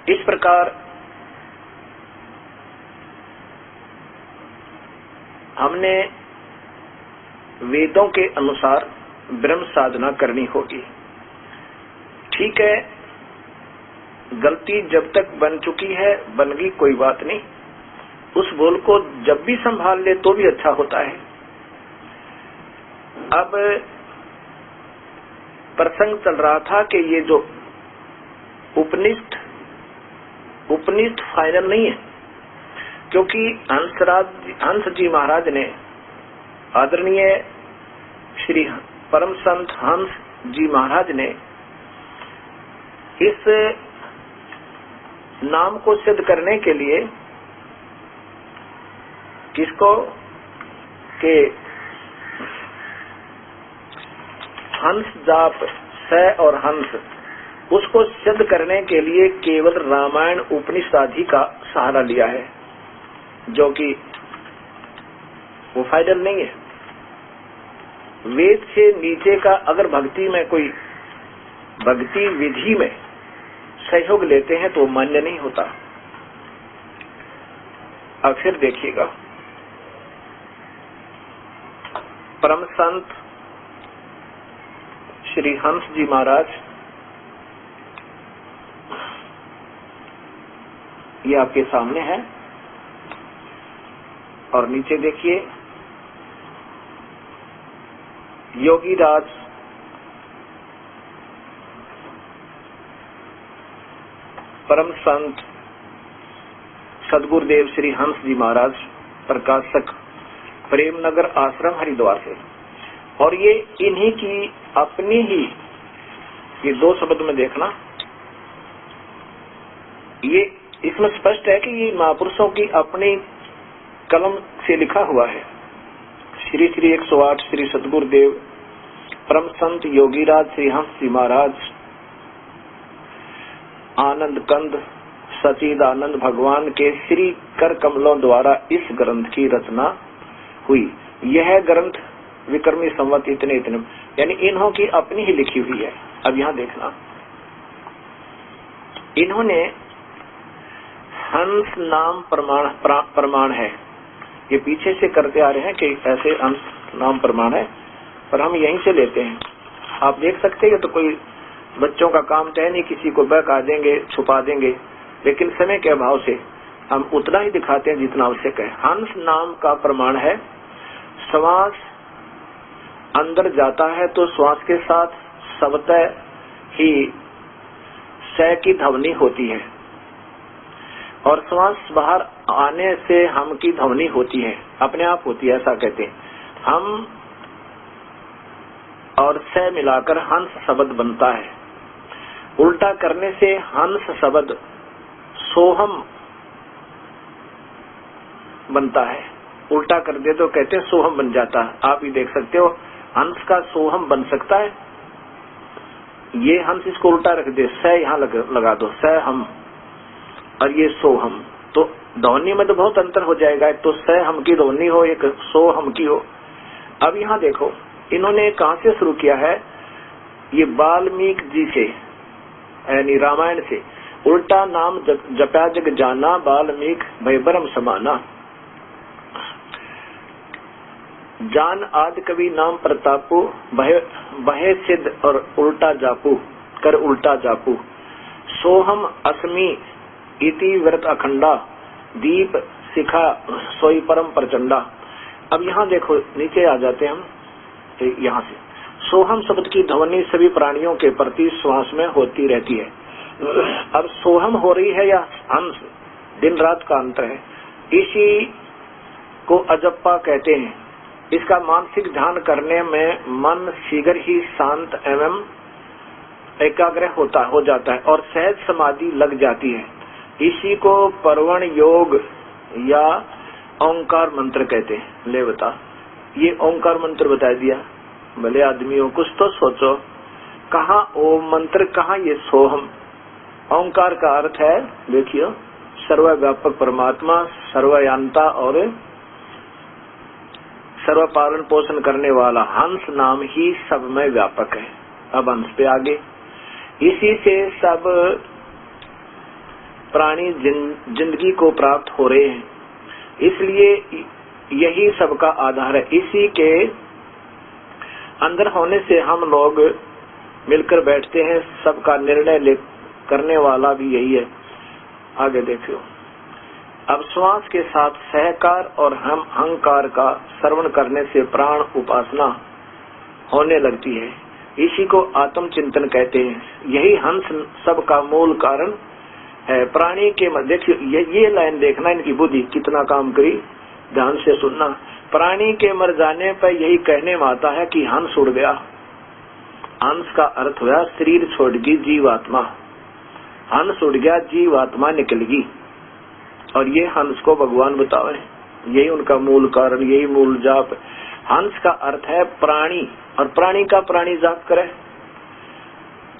इस प्रकार हमने वेदों के अनुसार ब्रह्म साधना करनी होगी। ठीक है, गलती जब तक बन चुकी है बन गई, कोई बात नहीं। उस भूल को जब भी संभाल ले तो भी अच्छा होता है। अब प्रसंग चल रहा था कि ये जो उपनिषद फाइनल नहीं है, क्योंकि हंस जी महाराज ने, आदरणीय श्री परम संत हंस जी महाराज ने इस नाम को सिद्ध करने के लिए किसको के हंस जाप स और हंस, उसको सिद्ध करने के लिए केवल रामायण उपनिषद ही का सहारा लिया है, जो कि वो फाइनल नहीं है। वेद से नीचे का अगर भक्ति में कोई भक्ति विधि में सहयोग लेते हैं तो मान्य नहीं होता। अब फिर देखिएगा, परम संत श्री हंस जी महाराज, ये आपके सामने है, और नीचे देखिए योगी राज परम संत सदगुरुदेव श्री हंस जी महाराज, प्रकाशक प्रेमनगर आश्रम हरिद्वार से। और ये इन्हीं की अपनी ही, ये दो शब्द में देखना, ये इसमें स्पष्ट है कि ये महापुरुषों की अपनी कलम से लिखा हुआ है। श्री श्री 108 श्री सदगुरुदेव परम संत योगीराज श्री हंस जी महाराज आनंद कंद सचिदानंद भगवान के श्री कर कमलों द्वारा इस ग्रंथ की रचना हुई। यह ग्रंथ विक्रमी संवत इतने यानी इन्हों की अपनी ही लिखी हुई है। अब यहाँ देखना, इन्होंने हंस नाम प्रमाण है, ये पीछे से करते आ रहे हैं कि ऐसे हंस नाम प्रमाण है, पर हम यहीं से लेते हैं। आप देख सकते हैं, तो कोई बच्चों का काम तो है नहीं, किसी को बहका देंगे छुपा देंगे, लेकिन समय के अभाव से हम उतना ही दिखाते हैं जितना आवश्यक है। हंस नाम का प्रमाण है, श्वास अंदर जाता है तो श्वास के साथ स्वतः ही स की ध्वनि होती है, और श्वास बाहर आने से हम की ध्वनि होती है, अपने आप होती है, ऐसा कहते हैं। हम और स मिलाकर हंस शब्द बनता है। उल्टा करने से हंस शब्द सोहम बनता है। उल्टा कर दे तो कहते हैं सोहम बन जाता है। आप ही देख सकते हो, हंस का सोहम बन सकता है। ये हंस इसको उल्टा रख दे, स यहाँ लगा दो, स हम, और ये सोहम, तो ध्वनि में तो बहुत अंतर हो जाएगा। एक तो स हम की ध्वनि हो, एक सो हम की हो। अब यहाँ देखो, इन्होंने कहाँ से शुरू किया है, ये वाल्मीकि जी से, यानी रामायण से। उल्टा नाम जपा जग जाना, वाल्मीकि भय ब्रह्म समाना। जान आदि कवि नाम प्रतापु, भय सिद्ध और उल्टा जापू, कर उल्टा जापू। सोहम अस्मि इति व्रत अखंडा, दीप शिखा सोई परम प्रचंडा। अब यहाँ देखो, नीचे आ जाते हम, यहाँ से सोहम शब्द की ध्वनि सभी प्राणियों के प्रति श्वास में होती रहती है। अब सोहम हो रही है या हंस, दिन रात का अंतर है। इसी को अजप्पा कहते हैं। इसका मानसिक ध्यान करने में मन शीघ्र ही शांत एवं एकाग्र हो जाता है और सहज समाधि लग जाती है। इसी को परवण योग या ओंकार मंत्र कहते हैं। ले बता, ये ओंकार मंत्र बता दिया। भले आदमियों, कुछ तो सोचो, कहाँ ओम मंत्र, कहाँ ये सोहम। ओंकार का अर्थ है, देखियो, सर्वव्यापक परमात्मा, सर्वयांता और सर्व पालन पोषण करने वाला। हंस नाम ही सब में व्यापक है। अब हंस पे आगे, इसी से सब प्राणी जिंदगी को प्राप्त हो रहे हैं। इसलिए यही सबका आधार है। इसी के अंदर होने से हम लोग मिलकर बैठते हैं। सबका निर्णय करने वाला भी यही है। आगे देखियो। अब श्वास के साथ सहकार और हम अहंकार का श्रवण करने से प्राण उपासना होने लगती है। इसी को आत्म चिंतन कहते हैं। यही हंस सबका मूल कारण है। प्राणी के देखिए ये लाइन देखना, इनकी बुद्धि कितना काम करी, ध्यान से सुनना। प्राणी के मर जाने पर यही कहने में आता है कि हंस उड़ गया। हंस का अर्थ हुआ शरीर छोड़गी जीवात्मा। हंस उड़ गया, जीवात्मा निकलगी। और ये हंस को भगवान बतावे, यही उनका मूल कारण, यही मूल जाप। हंस का अर्थ है प्राणी, और प्राणी का प्राणी जाप करे।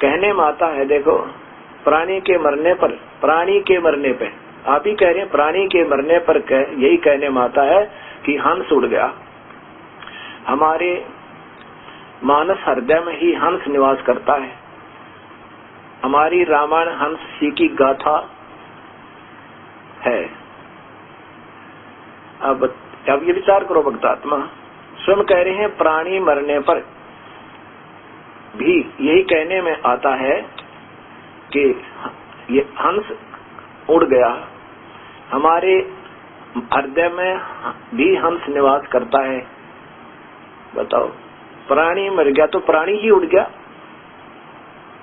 कहने में आता है, देखो, प्राणी के मरने पर, प्राणी के मरने पे, आप ही कह रहे हैं प्राणी के मरने पर यही कहने में आता है कि हंस उड़ गया। हमारे मानस हृदय में ही हंस निवास करता है। हमारी रामायण हंस सी की गाथा है। अब ये विचार करो, भक्तात्मा स्वयं कह रहे हैं प्राणी मरने पर भी यही कहने में आता है कि ये हंस उड़ गया। हमारे हृदय में भी हंस निवास करता है। बताओ, प्राणी मर गया तो प्राणी ही उड़ गया।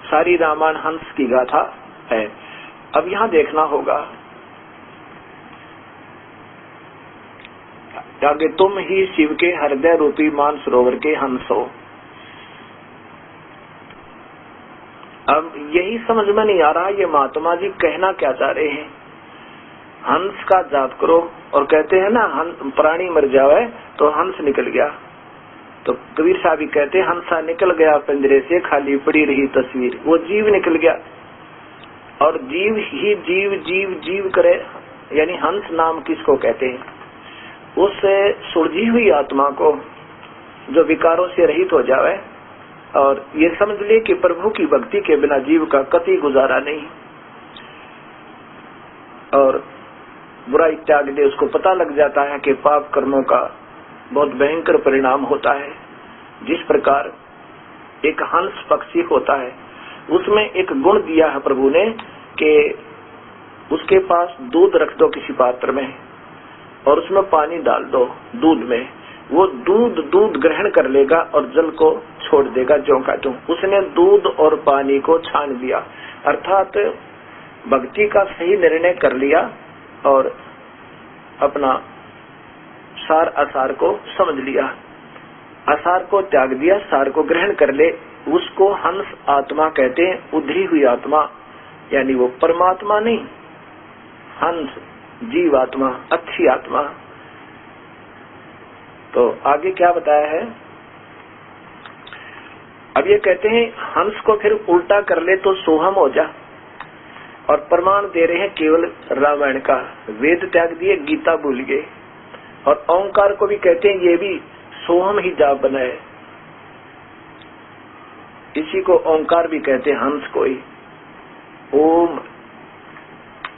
सारी रामायण हंस की गाथा है। अब यहाँ देखना होगा, आगे तुम ही शिव के हृदय रूपी मानसरोवर के हंस हो। अब यही समझ में नहीं आ रहा ये महात्मा जी कहना क्या चाह रहे हैं। हंस का जाप करो, और कहते हैं ना प्राणी मर जावे तो हंस निकल गया। तो कबीर साहब भी कहते हैं हंसा निकल गया पिंजरे से, खाली पड़ी रही तस्वीर। वो जीव निकल गया, और जीव ही जीव जीव जीव करे, यानी हंस नाम किसको कहते हैं? उस सुलझी हुई आत्मा को जो विकारों से रहित हो जावे, और ये समझ ले कि प्रभु की भक्ति के बिना जीव का कति गुजारा नहीं। और बुराई त्याग दे, उसको पता लग जाता है कि पाप कर्मों का बहुत भयंकर परिणाम होता है। जिस प्रकार एक हंस पक्षी होता है, उसमें एक गुण दिया है प्रभु ने कि उसके पास दूध रख दो किसी पात्र में, और उसमें पानी डाल दो दूध में, वो दूध ग्रहण कर लेगा और जल को छोड़ देगा ज्यों का त्यों। उसने दूध और पानी को छान दिया, अर्थात भक्ति का सही निर्णय कर लिया और अपना सार असार को समझ लिया। असार को त्याग दिया, सार को ग्रहण कर ले, उसको हंस आत्मा कहते हैं। उधरी हुई आत्मा, यानी वो परमात्मा नहीं, हंस जीवात्मा, अच्छी आत्मा। तो आगे क्या बताया है? अब ये कहते हैं हंस को फिर उल्टा कर ले तो सोहम हो जा, और प्रमाण दे रहे हैं केवल रामायण का। वेद त्याग दिए, गीता भूल गए, और ओंकार को भी कहते हैं ये भी सोहम ही जाप बनाए। इसी को ओंकार भी कहते हैं, हंस को ही।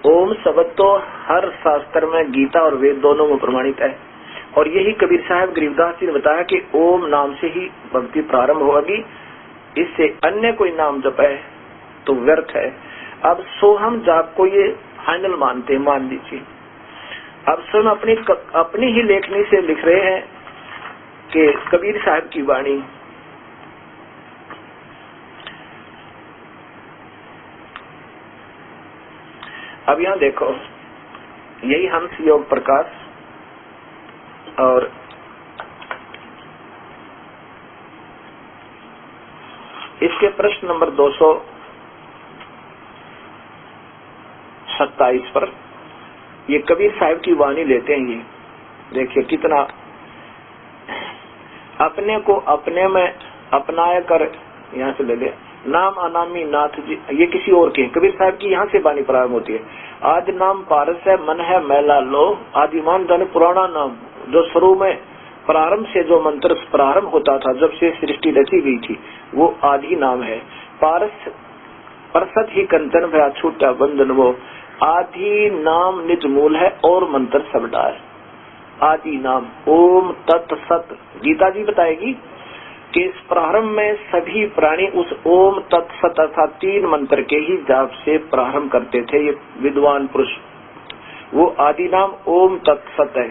ओम शब्द तो हर शास्त्र में, गीता और वेद दोनों में प्रमाणित है। और यही कबीर साहब गरीबदास जी ने बताया कि ओम नाम से ही भक्ति प्रारंभ होगी, इससे अन्य कोई नाम जप है तो व्यर्थ है। अब सोहम जाप को ये फाइनल मानते हैं, मान लीजिए। अब स्वयं अपनी ही लेखनी से लिख रहे हैं कि कबीर साहब की वाणी, अब यहाँ देखो, यही हंस योग प्रकाश, और इसके प्रश्न नंबर 227 पर ये कबीर साहब की वाणी लेते हैं। ये देखिए कितना अपने को अपने में अपनाया कर, यहाँ से ले ले, नाम अनामी नाथ जी, ये किसी और के। कबीर साहब की यहाँ से वाणी प्रारंभ होती है। आदि नाम पारस है, मन है मैला लो, आदिमान धन पुराना नाम। जो शुरू में प्रारंभ से जो मंत्र प्रारंभ होता था, जब से सृष्टि रची गई थी, वो आदि नाम है। पारस परसत ही कंचन भया छूटा बंधन वो, आदि नाम निज मूल है और मंत्र सबदा है। आदि नाम ओम तत् सत, गीता जी बताएगी कि इस प्रारंभ में सभी प्राणी उस ओम तत् सत अर्थात 3 मंत्र के ही जाप से प्रारंभ करते थे। ये विद्वान पुरुष, वो आदि नाम ओम तत् सत है।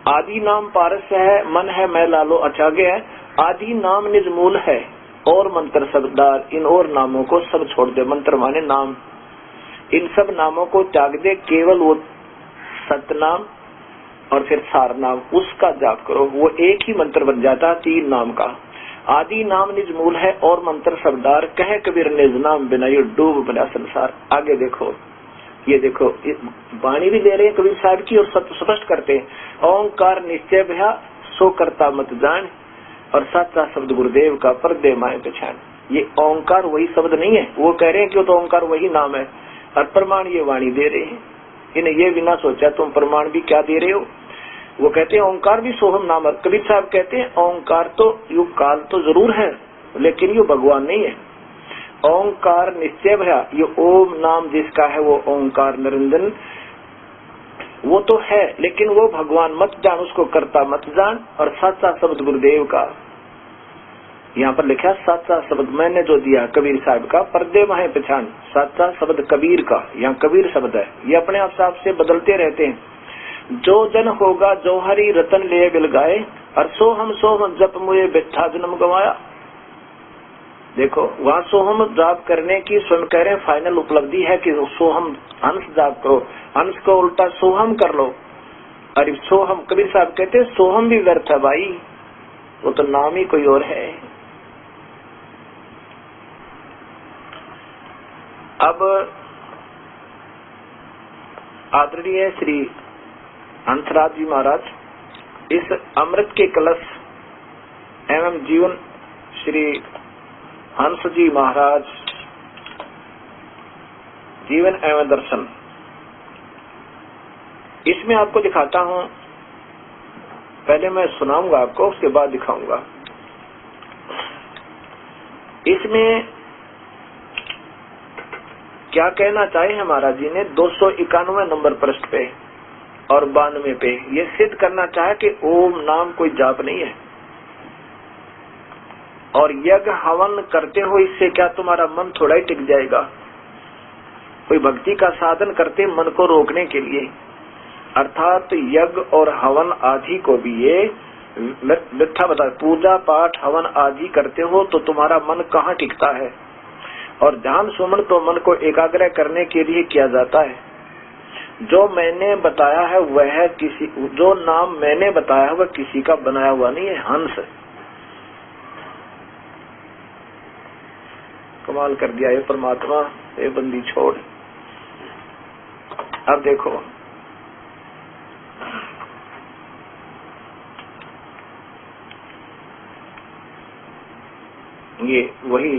आदि नाम पारस्य है, मन है मैं लालो अचागे है। आदि नाम निज मूल है और मंत्र सबदार, इन और नामों को सब छोड़ दे। मंत्र माने नाम, इन सब नामों को त्याग दे, केवल वो सतनाम और फिर सार नाम, उसका जाप करो। वो एक ही मंत्र बन जाता 3 नाम का। आदि नाम निज मूल है और मंत्र सबदार, कहे कबीर निज नाम बिना ये डूब बना संसार। आगे देखो, ये देखो वाणी भी दे रहे हैं कबीर साहब की और सत्य स्पष्ट करते हैं। ओंकार निश्चय भया सो करता मत जान, और सच्चा शब्द गुरुदेव का पर्दे माए पहचान। ये ओंकार वही शब्द नहीं है, वो कह रहे हैं कि तो ओंकार वही नाम है, और प्रमाण ये वाणी दे रहे हैं। इन्हें ये भी ना सोचा तुम प्रमाण भी क्या दे रहे हो। वो कहते हैं ओंकार भी सोहम नाम है। कबीर साहब कहते हैं ओंकार तो यु काल तो जरूर है, लेकिन ये भगवान नहीं है। ओंकार निश्चय भया, ये ओम नाम जिसका है वो ओंकार निरंजन, वो तो है, लेकिन वो भगवान मत जान, उसको करता मत जान। और सच्चा शब्द गुरुदेव का, यहाँ पर लिखा सच्चा शब्द मैंने जो दिया कबीर साहब का, पर्दे माहे पहचान। सच्चा शब्द कबीर का, यहाँ कबीर शब्द है, ये अपने आप साहब से बदलते रहते हैं। जो जन होगा जो हरि रतन ले बिल गाए, और सोहम सोहम जप मुझे बिठा जन्म गवाया। देखो वहाँ सोहम जाप करने की स्वयं कह रहे हैं फाइनल उपलब्धि है कि सोहम हंस जाप करो, हंस को उल्टा सोहम कर लो। अरे सोहम, कबीर साहब कहते हैं सोहम भी व्यर्थ है भाई, वो तो नाम ही कोई और है। अब आदरणीय श्री हंसराज जी महाराज इस अमृत के कलश एवं जीवन श्री हंस जी महाराज जीवन एवं दर्शन, इसमें आपको दिखाता हूं। पहले मैं सुनाऊंगा आपको, उसके बाद दिखाऊंगा। इसमें क्या कहना चाहे है महाराज जी ने 291 नंबर पृष्ठ पे और 92 पे ये सिद्ध करना चाहे कि ओम नाम कोई जाप नहीं है। और यज्ञ हवन करते हो इससे क्या तुम्हारा मन थोड़ा ही टिक जाएगा। कोई भक्ति का साधन करते मन को रोकने के लिए, अर्थात यज्ञ और हवन आदि को भी ये मिथ्या बता। पूजा पाठ हवन आदि करते हो तो तुम्हारा मन कहाँ टिकता है। और ध्यान सुमन तो मन को एकाग्र करने के लिए किया जाता है। जो मैंने बताया है वह किसी, जो नाम मैंने बताया है वह किसी का बनाया हुआ नहीं है। हंस कमाल कर दिया ये परमात्मा, ये बंदी छोड़। अब देखो ये वही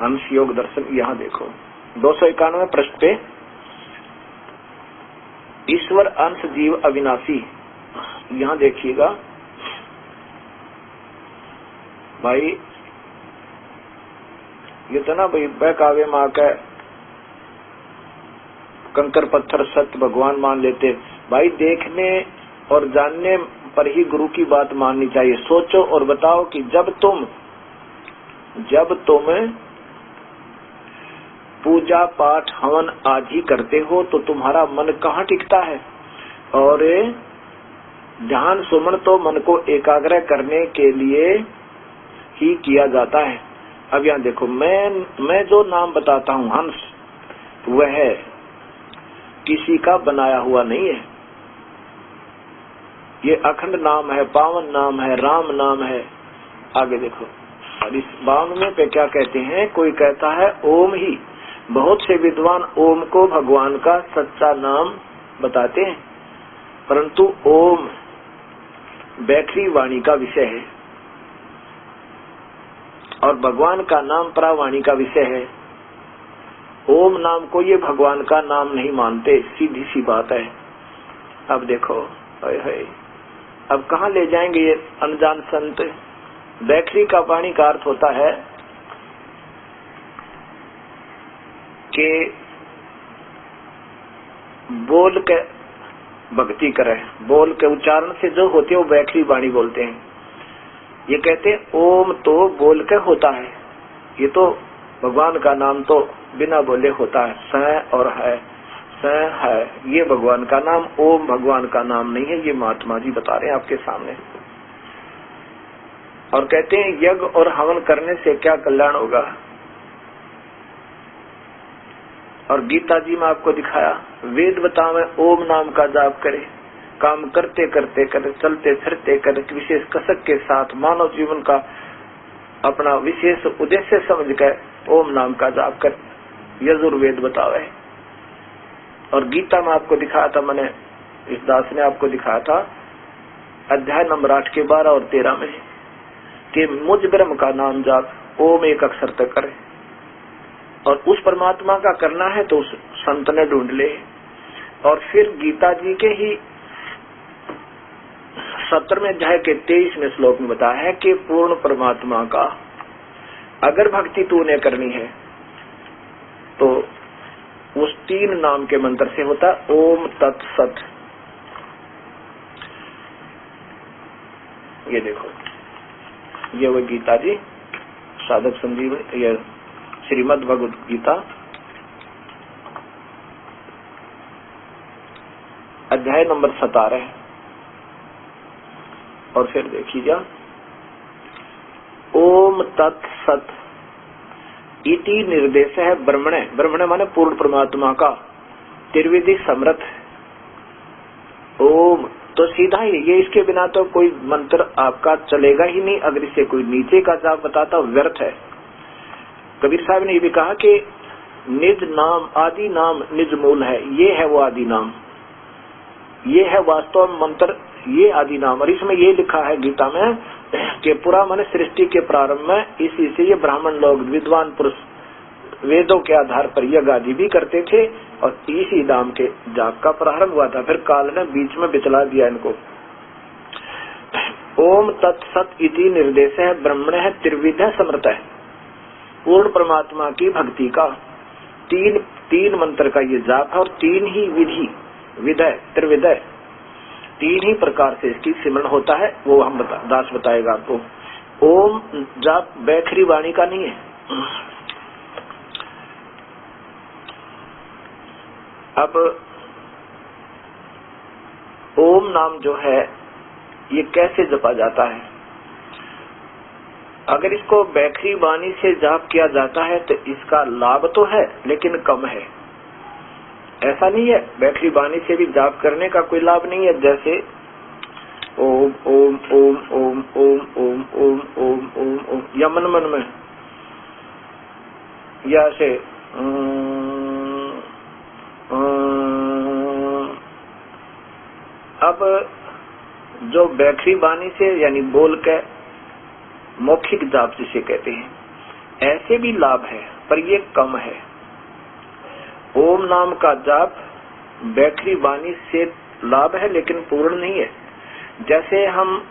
हंस योग दर्शन, यहाँ देखो 291 पृष्ठ पे ईश्वर अंश जीव अविनाशी। यहाँ देखिएगा भाई, ये तो ना भाई बहकावे माँ का कंकर पत्थर सत्य भगवान मान लेते। भाई देखने और जानने पर ही गुरु की बात माननी चाहिए। सोचो और बताओ कि जब तुम पूजा पाठ हवन आदि करते हो तो तुम्हारा मन कहाँ टिकता है। और ध्यान सुमन तो मन को एकाग्र करने के लिए ही किया जाता है। अब यहाँ देखो मैं जो नाम बताता हूँ हंस, वह किसी का बनाया हुआ नहीं है। ये अखंड नाम है, पावन नाम है, राम नाम है। आगे देखो और इस 92 पे क्या कहते हैं। कोई कहता है ओम ही, बहुत से विद्वान ओम को भगवान का सच्चा नाम बताते हैं, परंतु ओम बैठरी वाणी का विषय है और भगवान का नाम परावाणी का विषय है। ओम नाम को ये भगवान का नाम नहीं मानते, सीधी सी बात है। अब देखो अब कहाँ ले जाएंगे ये अनजान संत। बैठरी का वाणी का अर्थ होता है कि बोल के भक्ति करे, बोल के उच्चारण से जो होती है वो बैखरी वाणी बोलते हैं। ये कहते हैं ओम तो बोल के होता है, ये तो भगवान का नाम तो बिना बोले होता है। स और है, स है, ये भगवान का नाम, ओम भगवान का नाम नहीं है। ये महात्मा जी बता रहे हैं आपके सामने। और कहते हैं यज्ञ और हवन करने से क्या कल्याण होगा। और गीता जी में आपको दिखाया, वेद बतावे ओम नाम का जाप करे, काम करते करते करे, चलते फिरते करे, विशेष कसक के साथ मानव जीवन का अपना विशेष उद्देश्य समझ कर ओम नाम का जाप कर, यजुर्वेद बतावे। और गीता में आपको दिखाया था, मैंने इस दास ने आपको दिखाया था अध्याय नंबर 8 के 12 और 13 में कि मुझ ब्रह्म का नाम जाप ओम एक अक्षर तक करे। और उस परमात्मा का करना है तो उस संत ने ढूंढ ले। और फिर गीता जी के ही 17वें अध्याय के 23वें श्लोक में बताया है कि पूर्ण परमात्मा का अगर भक्ति तूने करनी है तो उस 3 नाम के मंत्र से होता ओम तत्सत। ये देखो, ये वो गीता जी साधक संजीव, ये श्रीमद् भगवद गीता अध्याय नंबर 17। और फिर देखिएगा ओम तत्सत इति निर्देश है ब्रह्मणे, ब्रह्मणे माने पूर्ण परमात्मा का, त्रिविधि समर्थ ओम। तो सीधा ही ये, इसके बिना तो कोई मंत्र आपका चलेगा ही नहीं। अगर इसे कोई नीचे का जाप बताता व्यर्थ है। कबीर साहब ने ये भी कहा कि निज नाम आदि नाम निज मूल है, ये है वो आदि नाम, ये है वास्तव मंत्र, ये आदि नाम। और इसमें ये लिखा है गीता में कि पूरा मन सृष्टि के प्रारंभ में इसी से ये ब्राह्मण लोग विद्वान पुरुष वेदों के आधार पर यज्ञ आदि भी करते थे और इसी नाम के जाप का प्रारंभ हुआ था। फिर काल ने बीच में बिचला दिया इनको। ओम तत्सत इति निर्देश है ब्रह्मण है त्रिविध समर्थ है, पूर्ण परमात्मा की भक्ति का तीन मंत्र का ये जाप है। और 3 ही विधि, विधय त्रिविधय, 3 ही प्रकार से इसकी सिमरण होता है। वो हम दास बताएगा आपको। ओम जाप बैखरी वाणी का नहीं है। अब ओम नाम जो है ये कैसे जपा जाता है। अगर इसको बैखरी वाणी से जाप किया जाता है तो इसका लाभ तो है लेकिन कम है। ऐसा नहीं है, बैखरी वाणी से भी जाप करने का कोई लाभ नहीं है। जैसे ओम ओम ओम ओम ओम ओम ओम ओम ओम ओम या मन मन में, या से अब जो बैखरी वाणी से यानी बोल के मौखिक जाप जिसे कहते हैं, ऐसे भी लाभ है पर ये कम है। ओम नाम का जाप बैखरी वाणी से लाभ है लेकिन पूर्ण नहीं है। जैसे हम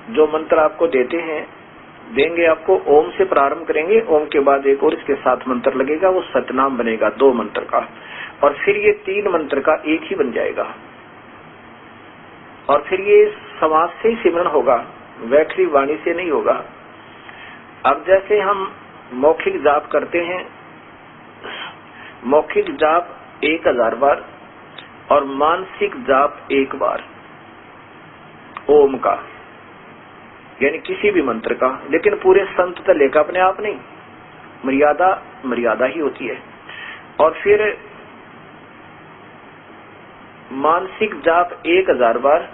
जो मंत्र आपको देते हैं, देंगे आपको, ओम से प्रारंभ करेंगे, ओम के बाद एक और इसके साथ मंत्र लगेगा, वो सतनाम बनेगा 2 मंत्र का, और फिर ये 3 मंत्र का एक ही बन जाएगा। और फिर ये समाज से ही सिमरण होगा, बैखरी वाणी से नहीं होगा। अब जैसे हम मौखिक जाप करते हैं, मौखिक जाप 1000 बार और मानसिक जाप 1 बार ओम का, यानी किसी भी मंत्र का, लेकिन पूरे संत तो लेकर अपने आप नहीं, मर्यादा ही होती है। और फिर मानसिक जाप 1000 बार,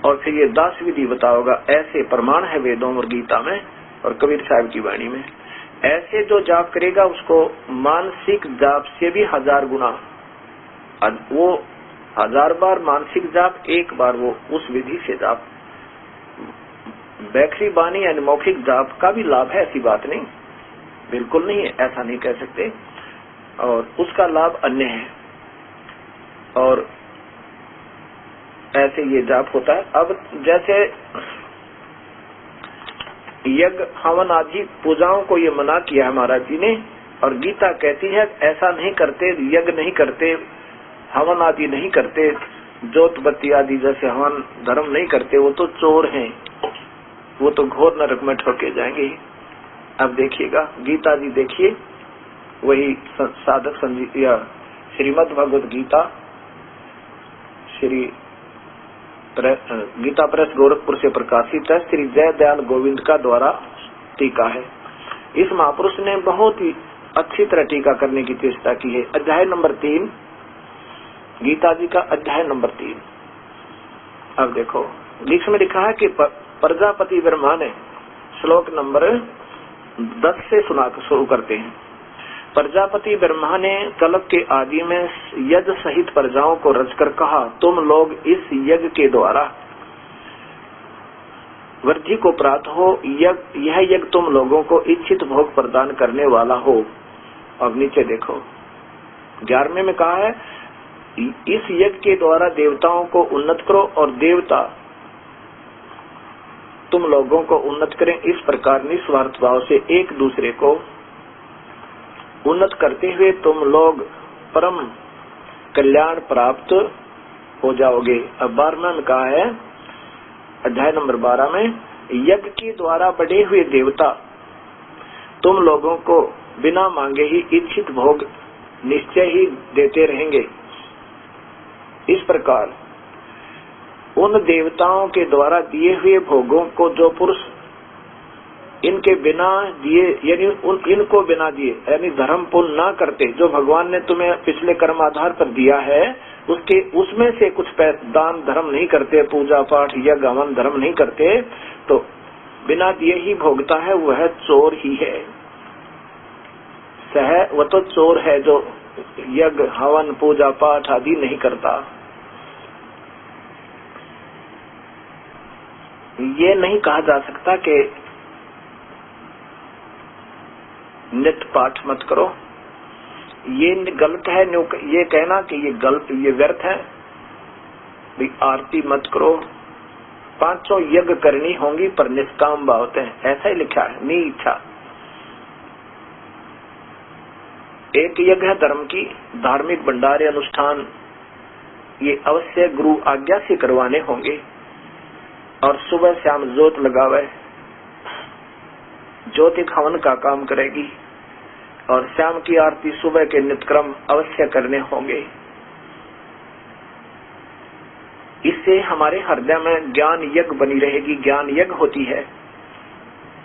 और फिर ये 10 विधि बताओगा। ऐसे प्रमाण है वेदों और गीता में और कबीर साहब की वाणी में। ऐसे जो जाप करेगा उसको मानसिक जाप से भी 1000 गुना, वो 1000 बार मानसिक जाप, 1 बार वो उस विधि से जाप। बैखरी वाणी यानी मौखिक जाप का भी लाभ है, ऐसी बात नहीं, बिल्कुल नहीं है, ऐसा नहीं कह सकते, और उसका लाभ अन्य है। और ऐसे ये जाप होता है। अब जैसे यज्ञ हवन आदि पूजाओं को ये मना किया है महाराज जी ने। और गीता कहती है ऐसा नहीं करते, यज्ञ नहीं करते, हवन आदि नहीं करते, जोत बत्ती आदि जैसे हवन धर्म नहीं करते, वो तो चोर हैं, वो तो घोर नरक में ठोके जाएंगे। अब देखिएगा गीता जी, देखिए वही साधक संजीव श्रीमद् भगवद गीता, श्री गीता प्रेस गोरखपुर से प्रकाशित है, श्री जय दयाल गोविंद का द्वारा टीका है। इस महापुरुष ने बहुत ही अच्छी तरह टीका करने की चेष्टा की है। अध्याय नंबर 3, गीता जी का अध्याय नंबर 3। अब देखो लिख में लिखा है कि प्रजापति ब्रह्मा ने, श्लोक नंबर 10 से सुना शुरू करते हैं। प्रजापति ब्रह्मा ने कल्प के आदि में यज्ञ सहित प्रजाओं को रचकर कहा, तुम लोग इस यज्ञ के द्वारा वृद्धि को प्राप्त हो। यह यज्ञ तुम लोगों को इच्छित भोग प्रदान करने वाला हो। अब नीचे देखो 11वें में कहा है, इस यज्ञ के द्वारा देवताओं को उन्नत करो और देवता तुम लोगों को उन्नत करें। इस प्रकार निस्वार्थ भाव से एक दूसरे को उन्नत करते हुए तुम लोग परम कल्याण प्राप्त हो जाओगे। अब 12वें में कहा है, अध्याय नंबर 12 में, यज्ञ के द्वारा बढ़े हुए देवता तुम लोगों को बिना मांगे ही इच्छित भोग निश्चय ही देते रहेंगे। इस प्रकार उन देवताओं के द्वारा दिए हुए भोगों को जो पुरुष इनके बिना दिए यानी इनको बिना दिए यानी धर्म पुण्य ना करते, जो भगवान ने तुम्हें पिछले कर्म आधार पर दिया है उसके उसमें से कुछ दान धर्म नहीं करते, पूजा पाठ या गमन धर्म नहीं करते, तो बिना दिए ही भोगता है, वह चोर ही है। वह तो चोर है जो यज्ञ हवन पूजा पाठ आदि नहीं करता। ये नहीं कहा जा सकता कि नित्य पाठ मत करो, ये गलत है। ये कहना कि ये गलत, ये व्यर्थ है। आरती मत करो, 500 यज्ञ करनी होंगी पर निष्काम भाव है, ऐसा ही लिखा है, नी इच्छा। एक यज्ञ है धर्म की, धार्मिक भंडारे अनुष्ठान ये अवश्य गुरु आज्ञा से करवाने होंगे। और सुबह शाम जोत लगावे, ज्योति हवन का काम करेगी और शाम की आरती सुबह के नित्यक्रम अवश्य करने होंगे। इससे हमारे हृदय में ज्ञान यज्ञ बनी रहेगी, ज्ञान यज्ञ होती है।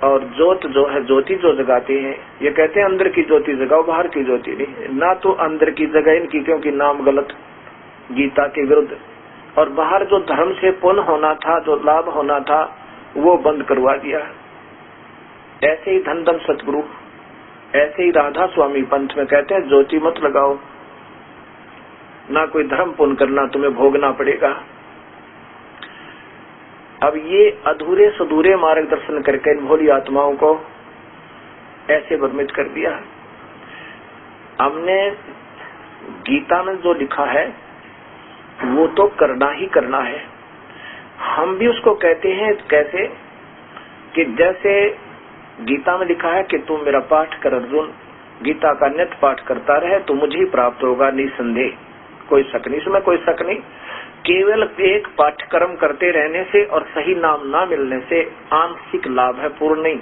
और ज्योत जो है, ज्योति जो जगाते हैं, ये कहते हैं अंदर की ज्योति जगाओ, बाहर की ज्योति नहीं। ना तो अंदर की जगह इनकी, क्योंकि नाम गलत, गीता के विरुद्ध। और बाहर जो धर्म से पुण्य होना था, जो लाभ होना था, वो बंद करवा दिया। ऐसे ही धन धन सतगुरु, ऐसे ही राधा स्वामी पंथ में कहते हैं ज्योति मत लगाओ, ना कोई धर्म पुण्य करना, तुम्हें भोगना पड़ेगा। अब ये अधूरे सुधूरे मार्गदर्शन करके इन भोली आत्माओं को ऐसे भ्रमित कर दिया। हमने गीता में जो लिखा है वो तो करना ही करना है। हम भी उसको कहते हैं कैसे कि जैसे गीता में लिखा है कि तुम मेरा पाठ कर अर्जुन, गीता का नित्य पाठ करता रहे तो मुझे ही प्राप्त होगा निसंदेह, कोई शक नहीं, इसमें कोई शक नहीं। केवल एक पाठ्यक्रम करते रहने से और सही नाम ना मिलने से आंशिक लाभ है, पूर्ण नहीं।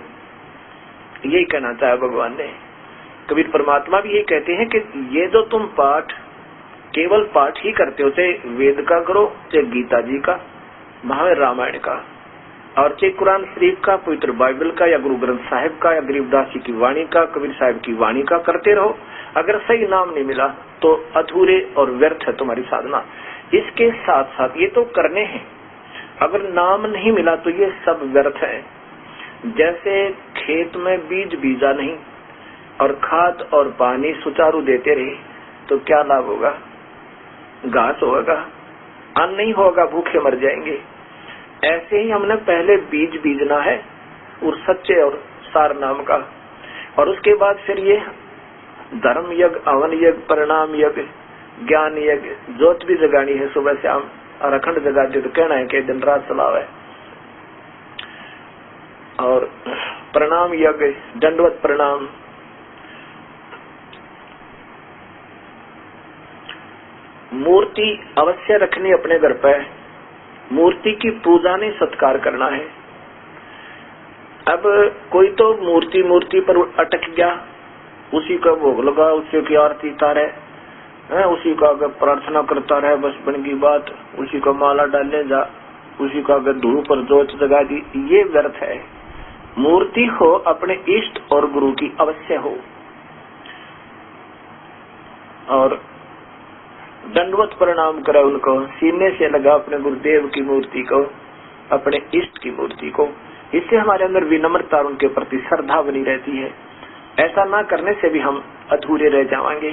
यही कहना चाहे भगवान ने। कबीर परमात्मा भी यही कहते हैं कि ये जो तुम पाठ केवल पाठ ही करते हो, चाहे वेद का करो, चाहे गीता जी का, महावीर रामायण का, और चाहे कुरान शरीफ का, पवित्र बाइबल का, या गुरु ग्रंथ साहिब का, या गरीबदास जी की वाणी का, कबीर साहिब की वाणी का करते रहो। अगर सही नाम नहीं मिला तो अधूरे और व्यर्थ है तुम्हारी साधना। इसके साथ साथ ये तो करने हैं, अगर नाम नहीं मिला तो ये सब व्यर्थ है। जैसे खेत में बीज बीजा नहीं और खाद और पानी सुचारू देते रहे तो क्या लाभ होगा? घास होगा, अन्न नहीं होगा, भूखे मर जाएंगे। ऐसे ही हमने पहले बीज बीजना है और सच्चे और सार नाम का, और उसके बाद फिर ये धर्म यज्ञ, हवन यज्ञ, परिणाम यज्ञ, ज्ञान यज्ञ, ज्योत भी जगानी है सुबह शाम, और अखंड जगा दे तो कहना है कि दिन रात चलावे। और प्रणाम यज्ञ, दंडवत प्रणाम। मूर्ति अवश्य रखनी अपने घर पर, मूर्ति की पूजा नहीं सत्कार करना है। अब कोई तो मूर्ति पर अटक गया, उसी का भोग लगा, उसी की आरती तारे, उसी का अगर प्रार्थना करता रहे, बस बन की बात, उसी का माला डालने जा, उसी का अगर धूप और जोत जगा दी, ये व्यर्थ है। मूर्ति हो अपने इष्ट और गुरु की अवश्य हो, और दंडवत प्रणाम करे उनको, सीने से लगा अपने गुरुदेव की मूर्ति को, अपने इष्ट की मूर्ति को। इससे हमारे अंदर विनम्रता और उनके प्रति श्रद्धा बनी रहती है। ऐसा ना करने से भी हम अधूरे रह जाएंगे।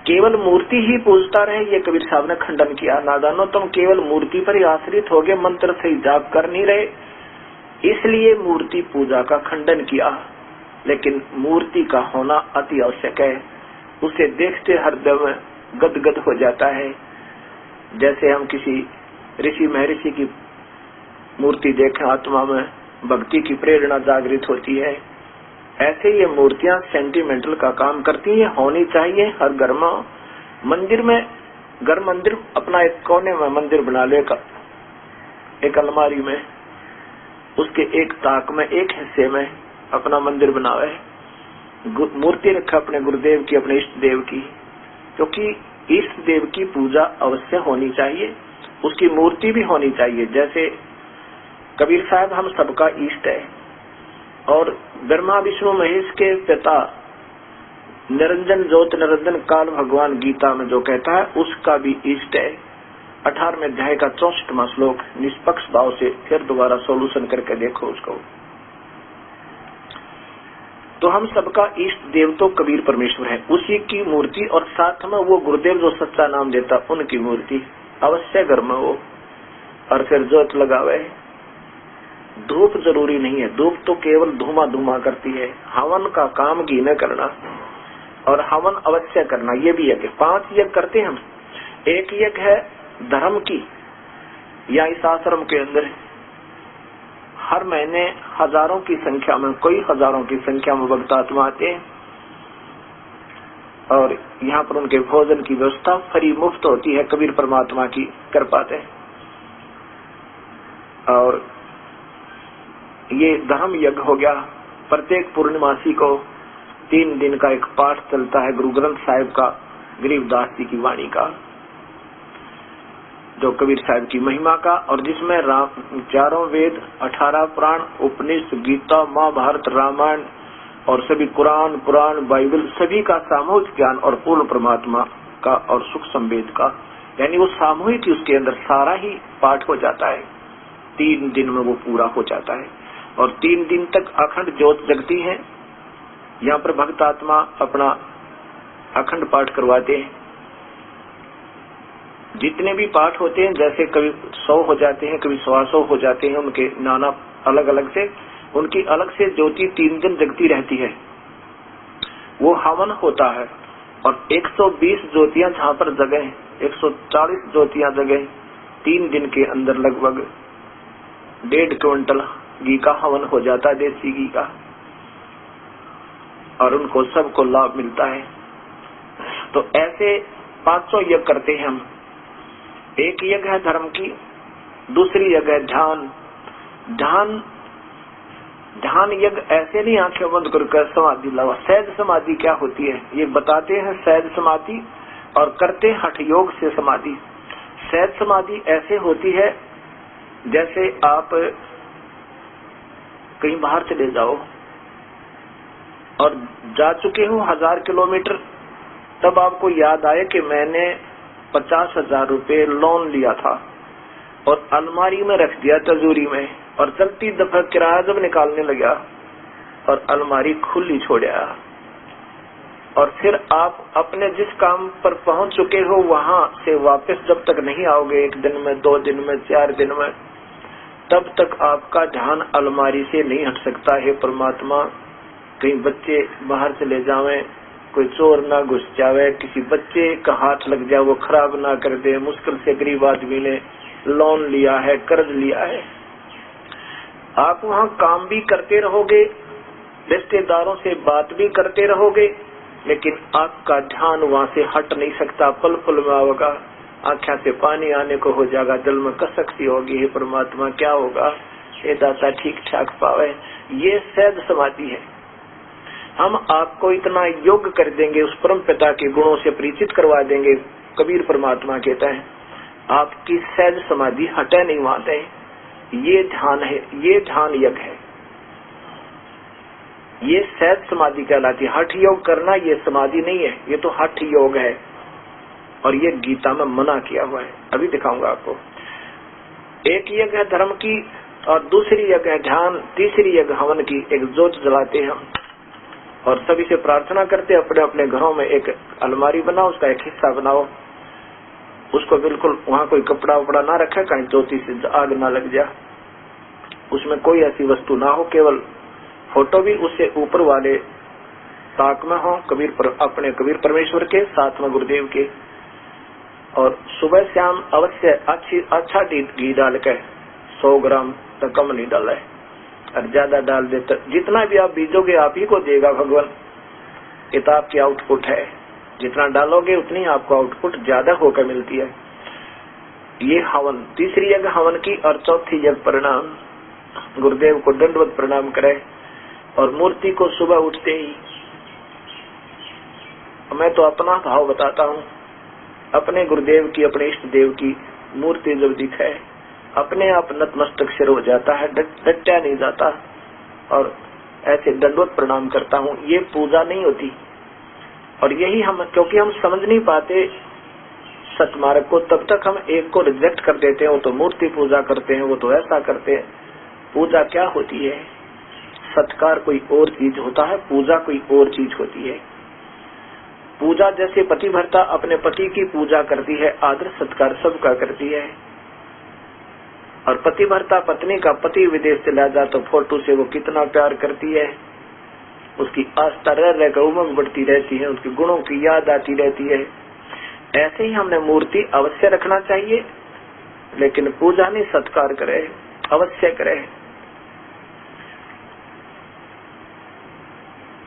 केवल मूर्ति ही पूजता रहे, ये कबीर साहब ने खंडन किया। नादानो, तुम केवल मूर्ति पर ही आश्रित हो गए, मंत्र से जाप कर नहीं रहे, इसलिए मूर्ति पूजा का खंडन किया। लेकिन मूर्ति का होना अति आवश्यक है, उसे देखते हरदम गदगद हो जाता है। जैसे हम किसी ऋषि महर्षि की मूर्ति देखें, आत्मा में भक्ति की प्रेरणा जागृत होती है। ऐसे ये मूर्तियां सेंटिमेंटल का काम करती हैं, होनी चाहिए हर घर में। मंदिर में, घर मंदिर अपना एक कोने में मंदिर बना ले, एक अलमारी में, उसके एक ताक में, एक हिस्से में अपना मंदिर बनावे, मूर्ति रखा अपने गुरुदेव की, अपने इष्ट देव की, क्योंकि इष्ट देव की पूजा अवश्य होनी चाहिए, उसकी मूर्ति भी होनी चाहिए। जैसे कबीर साहब हम सबका इष्ट है, और ब्रह्मा विष्णु महेश के पिता निरंजन ज्योत निरंजन काल भगवान गीता में जो कहता है, उसका भी इष्ट है। 18वें अध्याय का 64वां श्लोक निष्पक्ष भाव से फिर दोबारा सोल्यूशन करके देखो उसको। तो हम सबका इष्ट देव तो कबीर परमेश्वर है, उसी की मूर्ति, और साथ में वो गुरुदेव जो सच्चा नाम देता, उनकी मूर्ति अवश्य घर में हो, और फिर ज्योत लगावे। धूप जरूरी नहीं है, धूप तो केवल धुआं धुआं करती है। हवन का काम घी न करना, और हवन अवश्य करना, ये भी यज्ञ। 5 यज्ञ करते हैं हम। एक यज्ञ है धर्म की, या इस आश्रम के अंदर हर महीने हजारों की संख्या में, कई हजारों की संख्या में भक्त आत्मा आते हैं, और यहाँ पर उनके भोजन की व्यवस्था फ्री मुफ्त होती है, कबीर परमात्मा की कृपा से। और ये धर्म यज्ञ हो गया। प्रत्येक पूर्णिमासी को 3 दिन का एक पाठ चलता है गुरु ग्रंथ साहिब का, गरीबदास जी की वाणी का, जो कबीर साहब की महिमा का, और जिसमें 4 वेद, 18 पुराण, उपनिषद, गीता, महाभारत, रामायण और सभी कुरान, पुराण, बाइबल, सभी का सामूहिक ज्ञान और पूर्ण परमात्मा का और सुख संवेद का, यानी वो सामूहिक ही उसके अंदर सारा ही पाठ हो जाता है। 3 दिन में वो पूरा हो जाता है, और 3 दिन तक अखंड ज्योत जगती है। यहाँ पर भक्त आत्मा अपना अखंड पाठ करवाते हैं। जितने भी पाठ होते हैं, जैसे कभी 100 हो जाते हैं, कभी 125 हो जाते हैं, उनके नाना अलग अलग से, उनकी अलग से ज्योति 3 दिन जगती रहती है। वो हवन होता है, और 120 ज्योतियां जहाँ पर जगह, 140 ज्योतियां जगह, 3 दिन के अंदर लगभग 1.5 क्विंटल घी का हवन हो जाता है, देसी घी का, और उनको सबको लाभ मिलता है। तो ऐसे 500 यज्ञ करते हैं हम। एक यज्ञ है धर्म की, दूसरी यज्ञ है ध्यान। ध्यान यज्ञ ऐसे नहीं आंखें बंद करके समाधि लावा। सहज समाधि क्या होती है ये बताते हैं, सहज समाधि, और करते हठ योग से समाधि। सहज समाधि ऐसे होती है जैसे आप कहीं बाहर चले जाओ और जा चुके हो 1000 किलोमीटर, तब आपको याद आए कि मैंने 50,000 रुपए लोन लिया था और अलमारी में रख दिया तिजोरी में, और चलती दफा किराया जब निकालने लगा और अलमारी खुली छोड़ा, और फिर आप अपने जिस काम पर पहुंच चुके हो वहां से वापस जब तक नहीं आओगे, 1 दिन में, 2 दिन में, 4 दिन में, तब तक आपका ध्यान अलमारी से नहीं हट सकता है। परमात्मा, कहीं बच्चे बाहर चले जावें, कोई चोर ना घुस जावे, किसी बच्चे का हाथ लग जाए वो खराब ना कर दे, मुश्किल से गरीब आदमी ने लोन लिया है, कर्ज लिया है, आप वहाँ काम भी करते रहोगे, रिश्तेदारों से बात भी करते रहोगे, लेकिन आपका ध्यान वहाँ से हट नहीं सकता। पल पल में होगा, आँखों से पानी आने को हो जाएगा, दिल में कसक सी होगी, हे परमात्मा क्या होगा, हे दाता ठीक ठाक पावे। ये सहज समाधि है। हम आपको इतना योग्य कर देंगे, उस परम पिता के गुणों से परिचित करवा देंगे। कबीर परमात्मा कहता है आपकी सहज समाधि हटे नहीं माते। ये ध्यान है, ये ध्यान यज्ञ है, ये सहज समाधि कहलाती है। हठ योग करना ये समाधि नहीं है, ये तो हठ योग है, और ये गीता में मना किया हुआ है। अभी दिखाऊंगा आपको। एक यज्ञ है धर्म की, और दूसरी यज्ञ है ध्यान, तीसरी यज्ञ हवन की। एक ज्योत जलाते हैं हम, और सभी से प्रार्थना करते हैं अपने अपने घरों में एक अलमारी बनाओ, उसका एक हिस्सा बनाओ, उसको बिल्कुल वहाँ कोई कपड़ा वपड़ा ना रखे, कहीं ज्योति से आग ना लग जाए, उसमें कोई ऐसी वस्तु ना हो, केवल फोटो भी उससे ऊपर वाले ताक में हो, अपने कबीर परमेश्वर के, साथ में गुरुदेव के। और सुबह शाम अवश्य अच्छा घी डाल के 100 ग्राम तक कम नहीं डाला है, और ज्यादा डाल देता, जितना भी आप बीजोगे आप ही को देगा भगवान। किताब की आउटपुट है, जितना डालोगे उतनी आपको आउटपुट ज्यादा होकर मिलती है। ये हवन, तीसरी यज्ञ हवन की, और चौथी यज्ञ प्रणाम। गुरुदेव को दंडवत प्रणाम करे, और मूर्ति को सुबह उठते ही, मैं तो अपना भाव बताता हूँ, अपने गुरुदेव की, अपने इष्ट देव की मूर्ति जब दिखे, अपने आप नतमस्तक सिर हो जाता है, डटा नहीं जाता, और ऐसे दंडवत प्रणाम करता हूँ। ये पूजा नहीं होती। और यही हम, क्योंकि हम समझ नहीं पाते सतमार्ग को, तब तक हम एक को रिजेक्ट कर देते हैं। वो तो मूर्ति पूजा करते हैं, वो तो ऐसा करते हैं। पूजा क्या होती है? सत्कार कोई और चीज होता है, पूजा कोई और चीज होती है। पूजा जैसे पतिव्रता अपने पति की पूजा करती है, आदर सत्कार सबका करती है। और पतिव्रता पत्नी का पति विदेश चला जाए तो फोटो से वो कितना प्यार करती है, उसकी आस्था रह रहकर उमंग बढ़ती रहती है, उसके गुणों की याद आती रहती है। ऐसे ही हमने मूर्ति अवश्य रखना चाहिए, लेकिन पूजा नहीं, सत्कार करे, अवश्य करे।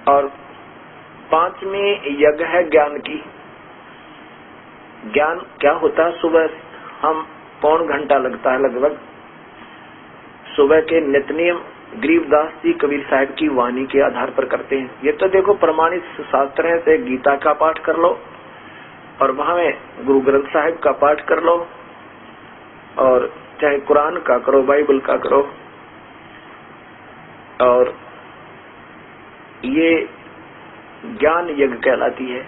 और पांचवी यज्ञ है ज्ञान की। ज्ञान क्या होता है? सुबह हम पौन घंटा लगता है लगभग, सुबह के नित्यनियम गरीबदास जी कबीर साहब की वाणी के आधार पर करते हैं। ये तो देखो प्रमाणित शास्त्र है, से गीता का पाठ कर लो, और वहां में गुरु ग्रंथ साहिब का पाठ कर लो, और चाहे कुरान का करो, बाइबल का करो। और ये ज्ञान यज्ञ कहलाती है,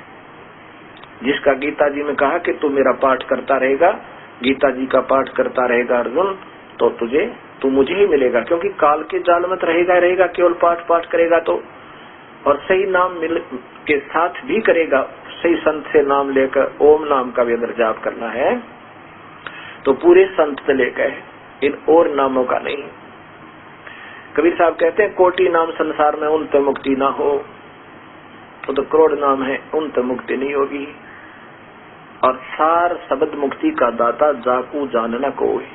जिसका गीता जी में कहा कि तू मेरा पाठ करता रहेगा, गीता जी का पाठ करता रहेगा अर्जुन, तो तू मुझे ही मिलेगा। क्योंकि काल के जाल में रहेगा केवल पाठ करेगा तो, और सही नाम मिल के साथ भी करेगा, सही संत से नाम लेकर ओम नाम का भी अगर जाप करना है तो पूरे संत से लेकर, इन और नामों का नहीं। कबीर साहब कहते हैं कोटि नाम संसार में उन तो मुक्ति ना हो, तो करोड़ नाम है उन तो मुक्ति नहीं होगी। और सार शब्द मुक्ति का दाता जाकू जानना कोई।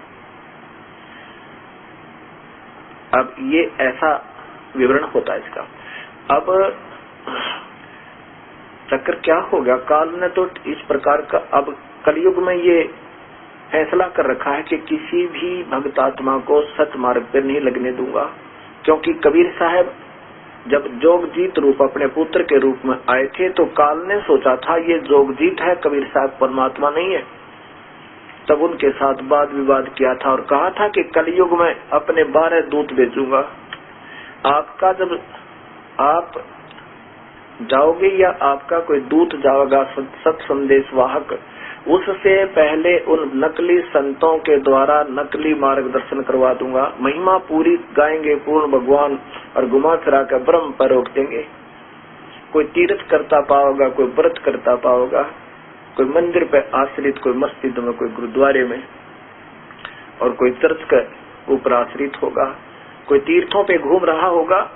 अब ये ऐसा विवरण होता है इसका। अब चक्र क्या हो गया, काल ने तो इस प्रकार का, अब कलयुग में ये फैसला कर रखा है कि किसी भी भक्तात्मा को सतमार्ग पर नहीं लगने दूंगा। क्योंकि कबीर साहब जब जोगजीत रूप अपने पुत्र के रूप में आए थे, तो काल ने सोचा था ये जोगजीत है, कबीर साहब परमात्मा नहीं है। तब उनके साथ वाद विवाद किया था और कहा था कि कलयुग में अपने 12 दूत भेजूंगा। आपका जब आप जाओगे या आपका कोई दूत जाएगा सत संदेश वाहक, उससे पहले उन नकली संतों के द्वारा नकली मार्गदर्शन करवा दूंगा। महिमा पूरी गाएंगे पूर्ण भगवान, और घुमा फिरा कर ब्रह्म पर रोक देंगे। कोई तीर्थ करता पाओगा, कोई व्रत करता पाओगा, कोई मंदिर पे आश्रित, कोई मस्जिद में, कोई गुरुद्वारे में, और कोई चर्च के ऊपर आश्रित होगा, कोई तीर्थों पे घूम रहा होगा,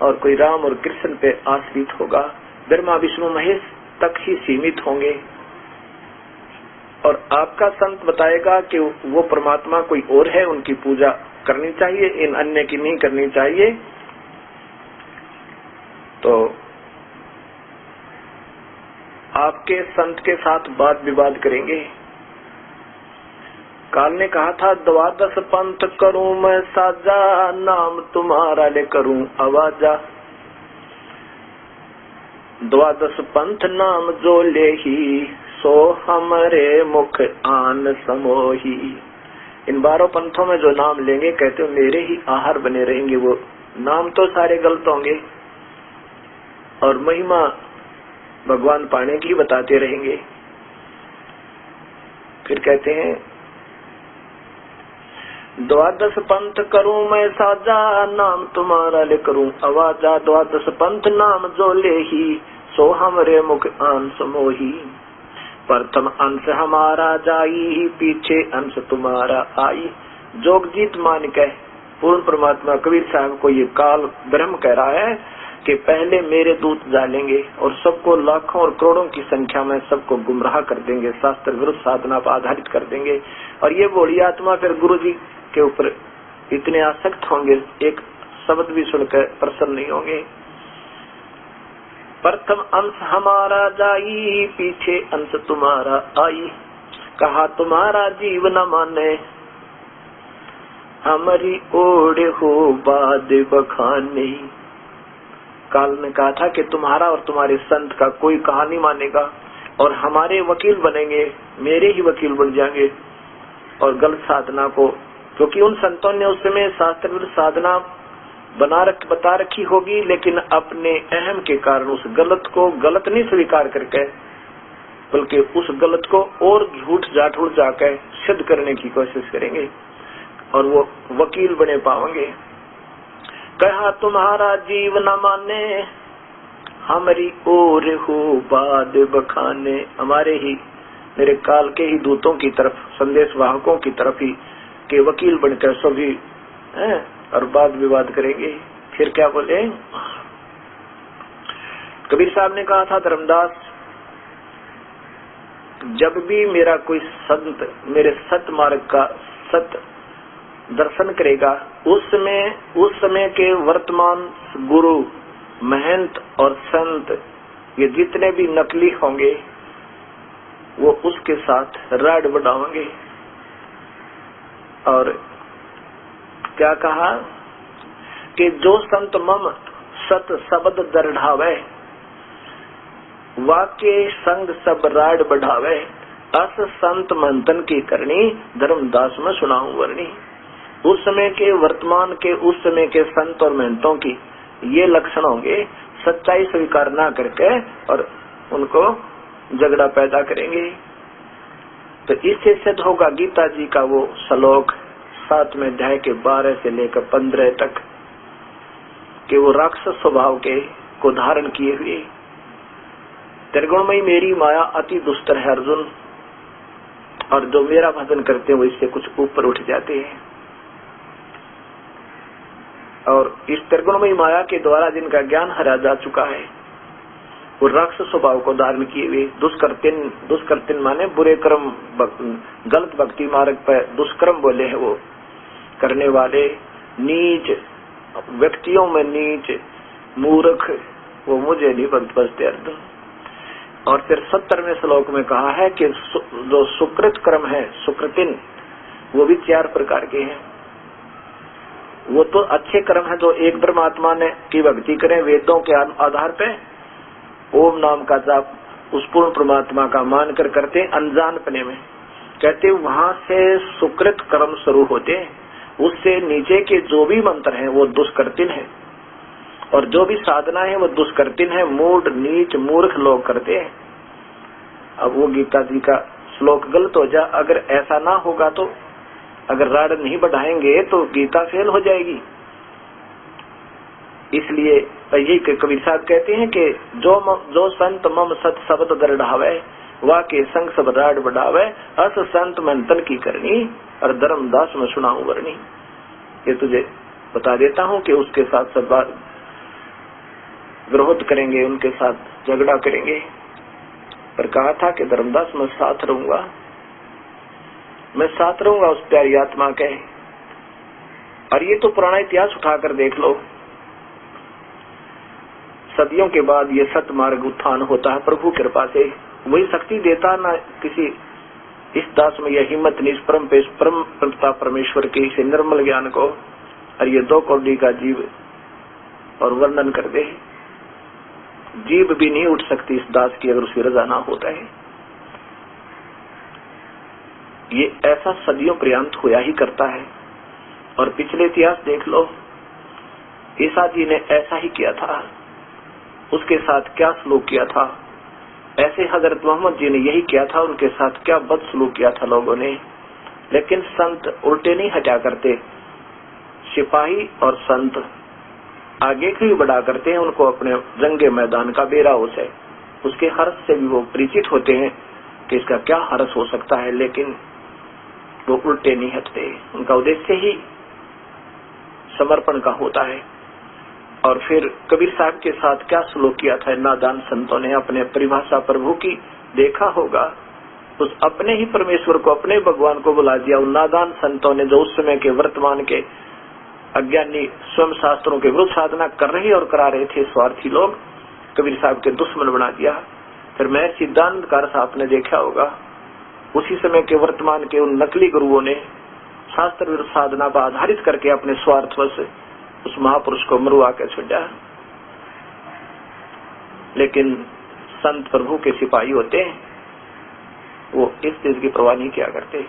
और कोई राम और कृष्ण पे आश्रित होगा। ब्रह्मा विष्णु महेश तक ही सीमित होंगे। और आपका संत बताएगा कि वो परमात्मा कोई और है, उनकी पूजा करनी चाहिए, इन अन्य की नहीं करनी चाहिए। तो आपके संत के साथ वाद विवाद करेंगे। काल ने कहा था 12 पंथ करूं मैं साजा, नाम तुम्हारा ले करूं आवाजा। 12 पंथ नाम जो ले ही, सो हमरे मुख आन समोही। इन 12 पंथों में जो नाम लेंगे, कहते हो मेरे ही आहार बने रहेंगे। वो नाम तो सारे गलत होंगे और महिमा भगवान पाने की बताते रहेंगे। फिर कहते हैं 12 पंथ करूं मैं साजा, नाम तुम्हारा ले करूं आवाजा। 12 पंथ नाम जो ले ही, सो हमरे मुख आन समोही। प्रथम अंश हमारा जाई, पीछे अंश तुम्हारा आई। जोगजीत मान के पूर्ण परमात्मा कबीर साहब को ये काल ब्रह्म कह रहा है कि पहले मेरे दूत जालेंगे और सबको लाखों और करोड़ों की संख्या में सबको गुमराह कर देंगे, शास्त्र विरुद्ध साधना पर आधारित कर देंगे। और ये बोली आत्मा फिर गुरु जी के ऊपर इतने आसक्त होंगे, एक शब्द भी सुनकर प्रसन्न नहीं होंगे। प्रथम अंश हमारा जाई, पीछे अंश तुम्हारा आई। कहा तुम्हारा जीव न माने, हमारी ओढ़ हो बाद बखाने। काल ने कहा था कि तुम्हारा और तुम्हारे संत का कोई कहानी मानेगा और हमारे वकील बनेंगे, मेरे ही वकील बन जाएंगे और गलत साधना को, क्योंकि उन संतों ने उस समय शास्त्र विरुद्ध साधना बता रखी होगी, लेकिन अपने अहम के कारण उस गलत को गलत नहीं स्वीकार करके, बल्कि उस गलत को और झूठ जाठूड़ जाकर सिद्ध करने की कोशिश करेंगे और वो वकील बने पाएंगे। कहा तुम्हारा जीव न माने, हमारी ओर हो बाद बखाने। हमारे ही, मेरे काल के ही दूतों की तरफ, संदेश वाहकों की तरफ ही के वकील बनकर सभी और वाद विवाद करेंगे। फिर क्या बोले, कबीर साहब ने कहा था धर्मदास, जब भी मेरा कोई संत मेरे सत मार्ग का सत दर्शन करेगा, उस समय के वर्तमान गुरु महंत और संत ये जितने भी नकली होंगे वो उसके साथ राड बढ़ाएंगे। और क्या कहा कि जो संत मम सत शब्द दृढ़ावे, वाक्य संग सब राड बढ़ावे। अस संत मंथन की करनी, धर्मदास में सुनाऊं वर्णी। उस समय के वर्तमान के उस समय के संत और महंतों की ये लक्षण होंगे, सच्चाई स्वीकार ना करके और उनको झगड़ा पैदा करेंगे। तो इससे सिद्ध होगा गीता जी का वो श्लोक 7वें अध्याय के 12 से लेकर 15 तक कि वो राक्षस स्वभाव के को धारण किए हुए, त्रिगुणमयी मेरी माया अति दुस्तर है अर्जुन, और जो मेरा भजन करते हैं वो इससे कुछ ऊपर उठ जाते हैं। और इस त्रिगुणमयी माया के द्वारा जिनका ज्ञान हरा जा चुका है, वो राक्षस स्वभाव को धारण किए हुए दुष्कर्तिन माने बुरे कर्म, गलत भक्ति मार्ग पर दुष्कर्म बोले हैं वो करने वाले, नीच व्यक्तियों में नीच मूर्ख, वो मुझे नहीं भक्त बसते अर्जुन। और फिर 70वें श्लोक में कहा है कि जो सुकृत कर्म है, सुकृतिन, वो भी 4 प्रकार के हैं। वो तो अच्छे कर्म है जो एक परमात्मा ने की भक्ति करें वेदों के आधार पे, ओम नाम का जाप उस पूर्ण परमात्मा का मानकर करते अनजानपने में, कहते वहां से सुकृत कर्म शुरू होते हैं। उससे नीचे के जो भी मंत्र हैं वो दुष्कर्तिन है, और जो भी साधना है वो दुष्कर्तिन है, मूढ़ नीच मूर्ख लोग करते हैं। अब वो गीता जी का श्लोक गलत हो जाए, अगर ऐसा ना होगा तो, अगर राड नहीं बढ़ाएंगे तो गीता फेल हो जाएगी। इसलिए यही कबीर साहब कहते हैं कि जो संत मम सत शब्द दृढ़ावे, वाके संग सब राड बढ़ावे। अस संत मंथन की करनी, और धर्मदास में सुनाऊं वर्णी। ये तुझे बता देता हूँ कि उसके साथ सब विरोध करेंगे, उनके साथ झगड़ा करेंगे। पर कहा था कि धर्मदास मैं साथ रहूंगा, मैं साथ रहूंगा उस प्यारी आत्मा के। और ये तो पुराना इतिहास उठाकर देख लो, सदियों के बाद ये सत मार्ग उत्थान होता है प्रभु कृपा से। वही शक्ति देता ना किसी इस दास में यह हिम्मत नहीं, परम पिता परमेश्वर के इस निर्मल ज्ञान को, और ये 2 कौड़ी का जीव और वर्णन कर दे। जीव भी नहीं उठ सकती इस दास की अगर उसकी रजा ना होता है। ये ऐसा सदियों पर्यंत होया ही करता है। और पिछले इतिहास देख लो, ईसा जी ने ऐसा ही किया था, उसके साथ क्या सलूक किया था। ऐसे हजरत मोहम्मद जी ने यही किया था, उनके साथ क्या बदसलूक किया था लोगों ने। लेकिन संत उल्टे नहीं हटा करते, सिपाही और संत आगे की बढ़ा करते हैं, उनको अपने जंगे मैदान का बेरा होश है, उसके हर्ष से भी वो परिचित होते हैं कि इसका क्या हर्ष हो सकता है, लेकिन वो उल्टे नहीं हटते। उनका उद्देश्य ही समर्पण का होता है। और फिर कबीर साहब के साथ क्या सलूक किया था नादान संतों ने, अपने परिभाषा प्रभु की देखा होगा, उस अपने ही परमेश्वर को, अपने भगवान को बुला दिया। उन नादान संतों ने जो उस समय के वर्तमान के अज्ञानी स्वयं शास्त्रों के विरुद्ध साधना कर रहे और करा रहे थे स्वार्थी लोग, कबीर साहब के दुश्मन बना दिया। फिर मैं सिद्धांतकार साहब ने देखा होगा, उसी समय के वर्तमान के उन नकली गुरुओं ने शास्त्र विरुद्ध साधना पर आधारित करके अपने स्वार्थवश उस महापुरुष को मरुआ के छोड़ा। लेकिन संत प्रभु के सिपाही होते हैं, वो इस चीज की परवाह नहीं किया करते।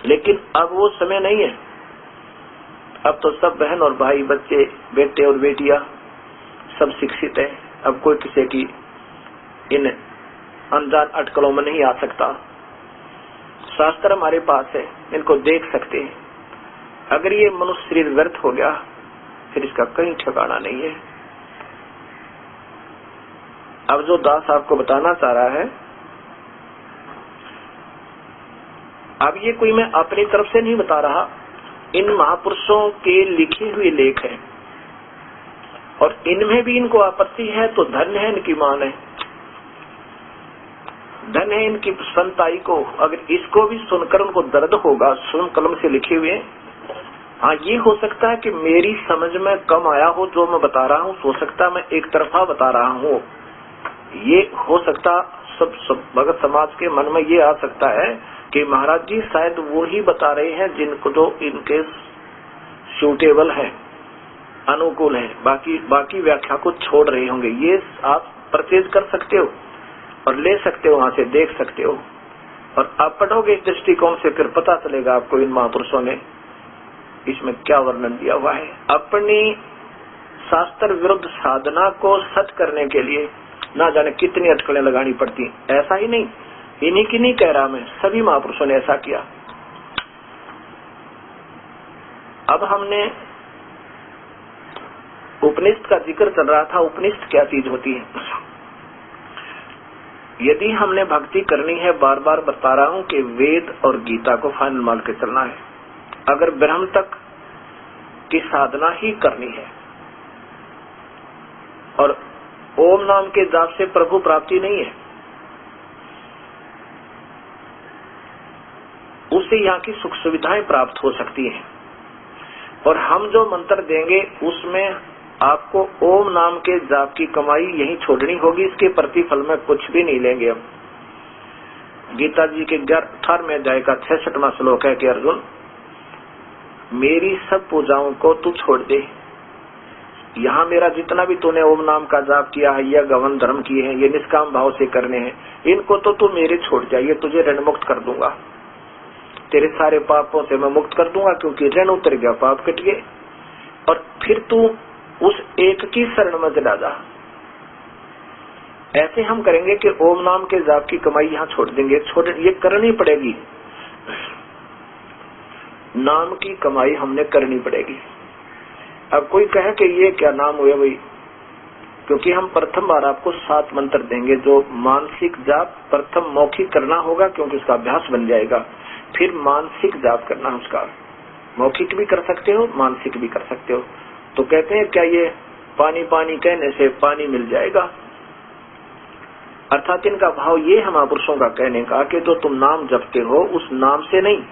लेकिन अब वो समय नहीं है, अब तो सब बहन और भाई, बच्चे, बेटे और बेटियां सब शिक्षित है। अब कोई किसी की इन अनजान अटकलों में नहीं आ सकता। शास्त्र हमारे पास है, इनको देख सकते हैं। अगर ये मनुष्य शरीर व्यर्थ हो गया फिर इसका कहीं ठिकाना नहीं है। अब जो दास आपको बताना चाह रहा है, अब ये कोई मैं अपनी तरफ से नहीं बता रहा, इन महापुरुषों के लिखे हुए लेख हैं और इनमें भी इनको आपत्ति है तो धन्य है इनकी मान है, धन्य है इनकी संताई को। अगर इसको भी सुनकर उनको दर्द होगा, स्वयं कलम से लिखे हुए। हाँ, ये हो सकता है कि मेरी समझ में कम आया हो जो मैं बता रहा हूँ, हो सकता है मैं एक तरफा बता रहा हूँ, ये हो सकता सब भगत समाज के मन में ये आ सकता है कि महाराज जी शायद वो ही बता रहे हैं जिनको जो इनके सूटेबल है, अनुकूल है, बाकी व्याख्या को छोड़ रहे होंगे। ये आप परचेज कर सकते हो और ले सकते हो, वहां से देख सकते हो। और आप पढ़ोगे इस दृष्टिकोण से, फिर पता चलेगा आपको इन महापुरुषों ने इसमें क्या वर्णन दिया हुआ है। अपनी शास्त्र विरुद्ध साधना को सच करने के लिए ना जाने कितनी अटकलें लगानी पड़ती। ऐसा ही नहीं, इन्हीं की नहीं कह रहा मैं, सभी महापुरुषों ने ऐसा किया। अब हमने उपनिषद का जिक्र चल रहा था, उपनिषद क्या चीज होती है। यदि हमने भक्ति करनी है, बार बार बता रहा हूं कि वेद और गीता को फाइनल मान के चलना है। अगर ब्रह्म तक की साधना ही करनी है और ओम नाम के जाप से प्रभु प्राप्ति नहीं है, उससे यहाँ की सुख सुविधाएं प्राप्त हो सकती हैं। और हम जो मंत्र देंगे उसमें आपको ओम नाम के जाप की कमाई यही छोड़नी होगी, इसके प्रतिफल में कुछ भी नहीं लेंगे हम। गीता जी के 18वें अध्याय का 66वां श्लोक है कि अर्जुन, मेरी सब पूजाओं को तू छोड़ दे। यहाँ मेरा जितना भी तूने ओम नाम का जाप किया है, यह गवन धर्म किए हैं, ये निष्काम भाव से करने हैं, इनको तो तू मेरे छोड़ जा, ये तुझे ऋण मुक्त कर दूंगा, तेरे सारे पापों से मैं मुक्त कर दूंगा, क्योंकि ऋण उतर गया, पाप कट गए। और फिर तू उस एक की शरण में चला जा। ऐसे हम करेंगे कि ओम नाम के जाप की कमाई यहाँ छोड़ देंगे, ये करनी पड़ेगी। नाम की कमाई हमने करनी पड़ेगी। अब कोई कहे कि ये क्या नाम हुए भाई, क्योंकि हम प्रथम बार आपको 7 मंत्र देंगे जो मानसिक जाप प्रथम मौखिक करना होगा, क्योंकि उसका अभ्यास बन जाएगा। फिर मानसिक जाप करना, उसका मौखिक भी कर सकते हो, मानसिक भी कर सकते हो। तो कहते हैं क्या ये पानी पानी कहने से पानी मिल जाएगा, अर्थात इनका भाव ये है महापुरुषों का कहने का कि जो तुम नाम जपते हो उस नाम से नहीं,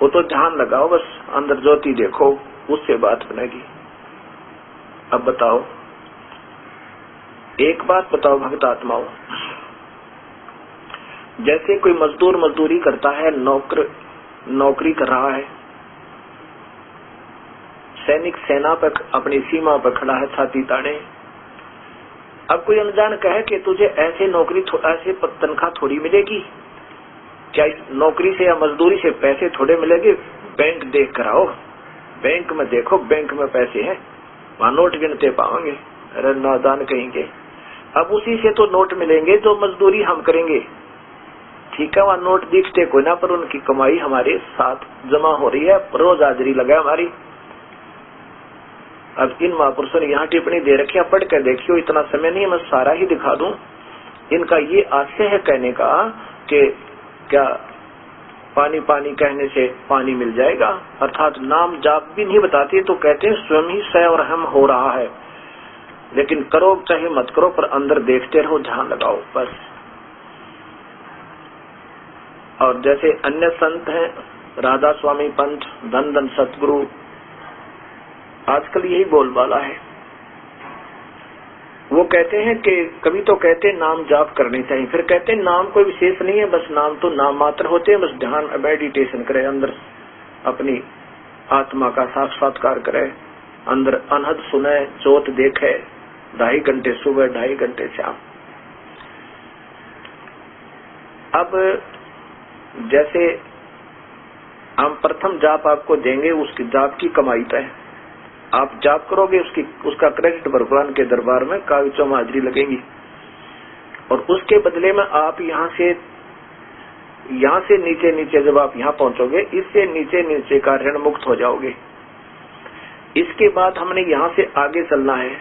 वो तो ध्यान लगाओ, बस अंदर ज्योति देखो, उससे बात बनेगी। अब बताओ, एक बात बताओ भक्त आत्माओं, जैसे कोई मजदूर मजदूरी करता है, नौकरी कर रहा है, सैनिक सेना पर अपनी सीमा पर खड़ा है छाती ताने, अब कोई अनजान कहे कि तुझे ऐसे नौकरी ऐसे तनख्वाह थोड़ी मिलेगी, क्या इस नौकरी से या मजदूरी से पैसे थोड़े मिलेंगे, बैंक देख कर आओ, बैंक में देखो, बैंक में पैसे हैं, वहां नोट गिनते पाओगे। अरे नादान कहेंगे, अब उसी से तो नोट मिलेंगे जो मजदूरी हम करेंगे, ठीक है, वहां नोट दिखते कोई ना, पर उनकी कमाई हमारे साथ जमा हो रही है, रोज हाजिरी लगा हमारी। अब इन महापुरुषों ने यहाँ टिप्पणी दे रखी है, पढ़ कर देखियो, इतना समय नहीं, मैं सारा ही दिखा दूं। इनका ये आशय है कहने का कि क्या पानी पानी कहने से पानी मिल जाएगा, अर्थात नाम जाप भी नहीं बताते तो कहते हैं स्वयं ही स और हम हो रहा है, लेकिन करो चाहे मत करो, पर अंदर देखते रहो, ध्यान लगाओ बस। और जैसे अन्य संत हैं, राधा स्वामी पंथ, धन धन सतगुरु, आजकल यही बोलबाला है, वो कहते हैं कि कभी तो कहते हैं नाम जाप करनी चाहिए, फिर कहते हैं नाम कोई विशेष नहीं है, बस नाम तो नाम मात्र होते हैं, बस ध्यान मेडिटेशन करे, अंदर अपनी आत्मा का साक्षात्कार करे, अंदर अनहद सुने, जोत देखे, 2.5 घंटे सुबह 2.5 घंटे शाम। अब जैसे हम प्रथम जाप आपको देंगे, उसकी जाप की कमाई तय, आप जाप करोगे, उसका क्रेडिट भगवान के दरबार में कागजों में हाजिरी लगेगी, और उसके बदले में आप यहाँ से नीचे नीचे जब आप यहाँ पहुंचोगे, इससे नीचे नीचे का ऋण मुक्त हो जाओगे। इसके बाद हमने यहाँ से आगे चलना है,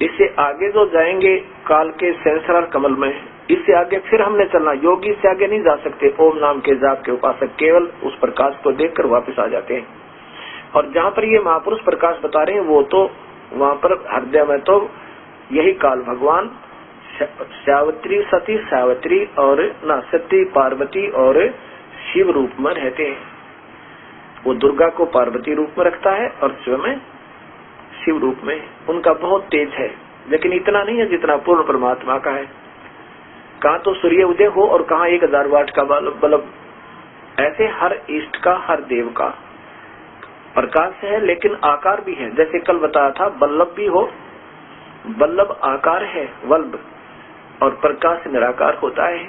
इससे आगे जो जाएंगे काल के संसार कमल में, इससे आगे फिर हमने चलना, योगी इससे आगे नहीं जा सकते। ओम नाम के जाप के उपासक केवल उस प्रकाश को देखकर वापस आ जाते हैं, और जहाँ पर ये महापुरुष प्रकाश बता रहे हैं, वो तो वहाँ पर हृदय में तो यही काल भगवान सावित्री, सती सावित्री और ना सती पार्वती और शिव रूप में रहते हैं। वो दुर्गा को पार्वती रूप में रखता है और शिव में शिव रूप में। उनका बहुत तेज है, लेकिन इतना नहीं है जितना पूर्ण परमात्मा का है। कहाँ तो सूर्य उदय हो और कहाँ 1000 वाट का बल्ब, ऐसे हर इष्ट का, हर देव का प्रकाश है, लेकिन आकार भी है। जैसे कल बताया था, बल्लभ भी हो, बल्लभ आकार है बल्ब, और प्रकाश निराकार होता है।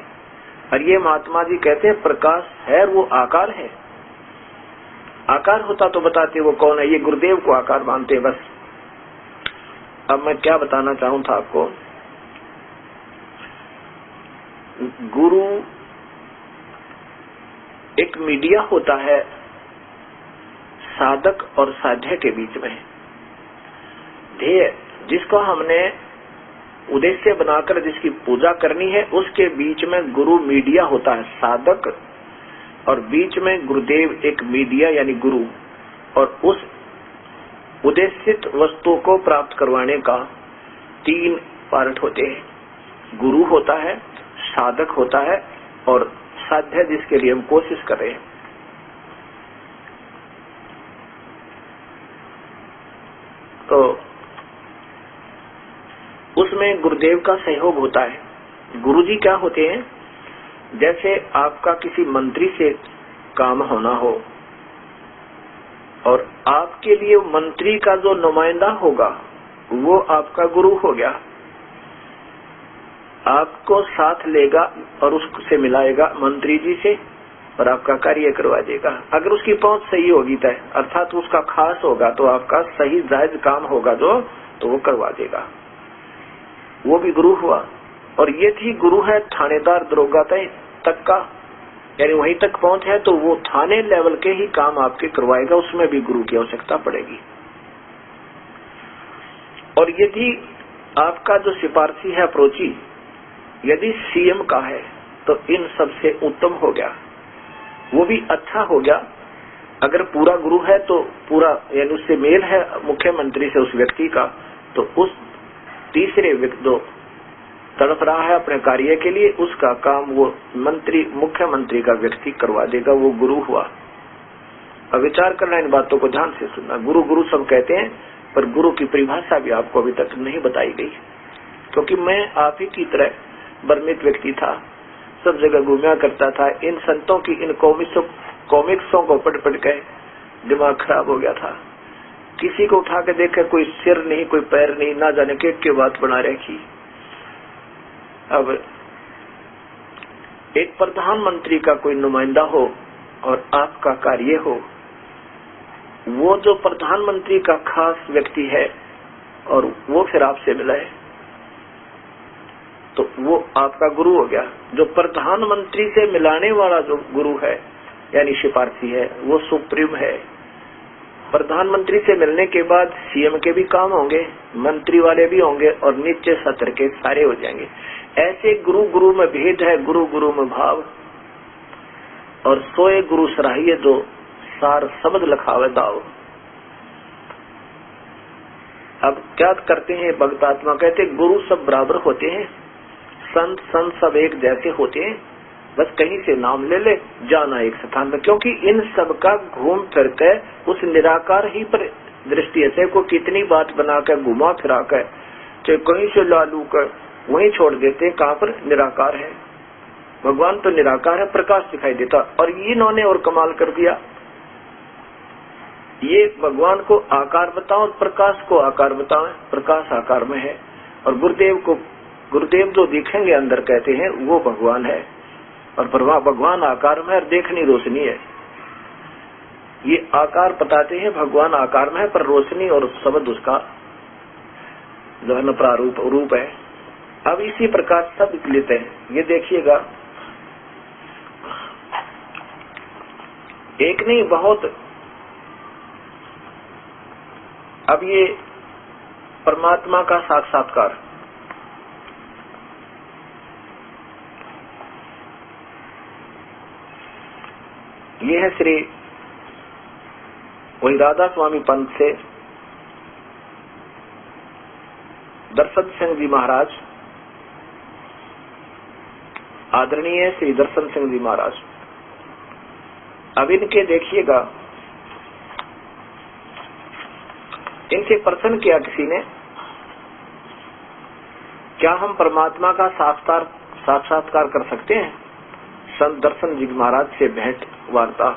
और ये महात्मा जी कहते हैं प्रकाश है, वो आकार है। आकार होता तो बताते वो कौन है, ये गुरुदेव को आकार मानते बस। अब मैं क्या बताना चाहूं था आपको, गुरु एक मीडिया होता है साधक और साध्य के बीच में। ध्येय जिसको हमने उद्देश्य बनाकर जिसकी पूजा करनी है, उसके बीच में गुरु मीडिया होता है, साधक, और बीच में गुरुदेव एक मीडिया यानी गुरु। और उस उद्देशित वस्तु को प्राप्त करवाने का 3 पार्ट होते हैं, गुरु होता है, साधक होता है, और साध्य जिसके लिए हम कोशिश कर रहे हैं। तो उसमें गुरुदेव का सहयोग होता है। गुरुजी क्या होते हैं, जैसे आपका किसी मंत्री से काम होना हो और आपके लिए मंत्री का जो नुमाइंदा होगा वो आपका गुरु हो गया, आपको साथ लेगा और उससे मिलाएगा मंत्री जी से और आपका कार्य करवा देगा। अगर उसकी पहुंच सही होगी तय, अर्थात उसका खास होगा, तो आपका सही जायज काम होगा जो, तो वो करवा देगा, वो भी गुरु हुआ। और ये थी गुरु है थानेदार दरोगा तक का, यानी वहीं तक पहुंच है तो वो थाने लेवल के ही काम आपके करवाएगा, उसमें भी गुरु की आवश्यकता पड़ेगी। और यदि आपका जो सिफारशी है अप्रोची यदि सीएम का है तो इन सबसे उत्तम हो गया, वो भी अच्छा हो गया। अगर पूरा गुरु है तो पूरा, यानी उससे मेल है मुख्यमंत्री से उस व्यक्ति का, तो उस तीसरे व्यक्ति तड़प रहा है अपने कार्य के लिए, उसका काम वो मंत्री, मुख्यमंत्री का व्यक्ति करवा देगा, वो गुरु हुआ। अब विचार करना, इन बातों को ध्यान से सुनना। गुरु गुरु सब कहते हैं, पर गुरु की परिभाषा भी आपको अभी तक नहीं बताई गई, क्योंकि मैं आप ही की तरह भ्रमित व्यक्ति था, सब जगह घूमया करता था। इन संतों की इन कॉमिक्सों को पढ़ पढ़ के दिमाग खराब हो गया था। किसी को उठा के देखा, कोई सिर नहीं, कोई पैर नहीं, ना जाने के बात बना रखी। अब एक प्रधानमंत्री का कोई नुमाइंदा हो और आपका कार्य हो, वो जो प्रधानमंत्री का खास व्यक्ति है और वो फिर आपसे मिला है, तो वो आपका गुरु हो गया। जो प्रधानमंत्री से मिलाने वाला जो गुरु है यानी सिफारसी है, वो सुप्रीम है। प्रधानमंत्री से मिलने के बाद सीएम के भी काम होंगे, मंत्री वाले भी होंगे और नीचे सत्र के सारे हो जाएंगे। ऐसे गुरु गुरु में भेद है, गुरु गुरु में भाव। और सोए गुरु सराहिए जो सार शब्द लखावे दाव। अब क्या करते हैं भक्त आत्मा, कहते गुरु सब बराबर होते हैं, संत सब एक जैसे होते हैं, बस कहीं से नाम ले ले, जाना एक स्थान में। क्योंकि इन सब का घूम फिर के उस निराकार ही पर दृष्टि है। को कितनी बात बनाकर घुमा फिरा कर चाहे कहीं से लालू कर वहीं छोड़ देते, कहाँ पर निराकार है। भगवान तो निराकार है, प्रकाश दिखाई देता। और इन्होंने और कमाल कर दिया, ये भगवान को आकार बताओ और प्रकाश को आकार बताओ। प्रकाश आकार में है और गुरुदेव जो दिखेंगे अंदर कहते हैं वो भगवान है, और भगवान आकार में और देखनी रोशनी है। ये आकार बताते हैं भगवान आकार में है, पर रोशनी और शब्द उसका जो है न प्रारूप रूप है। अब इसी प्रकार सब लेते हैं। ये देखिएगा, एक नहीं बहुत। अब ये परमात्मा का साक्षात्कार, ये है श्री वही राधा स्वामी पंत से दर्शन सिंह जी महाराज, आदरणीय श्री दर्शन सिंह जी महाराज। अब इनके देखिएगा, इनसे प्रश्न किया किसी ने, क्या हम परमात्मा का साक्षात्कार कर सकते हैं? संत दर्शन जी महाराज से भेंट वार्ता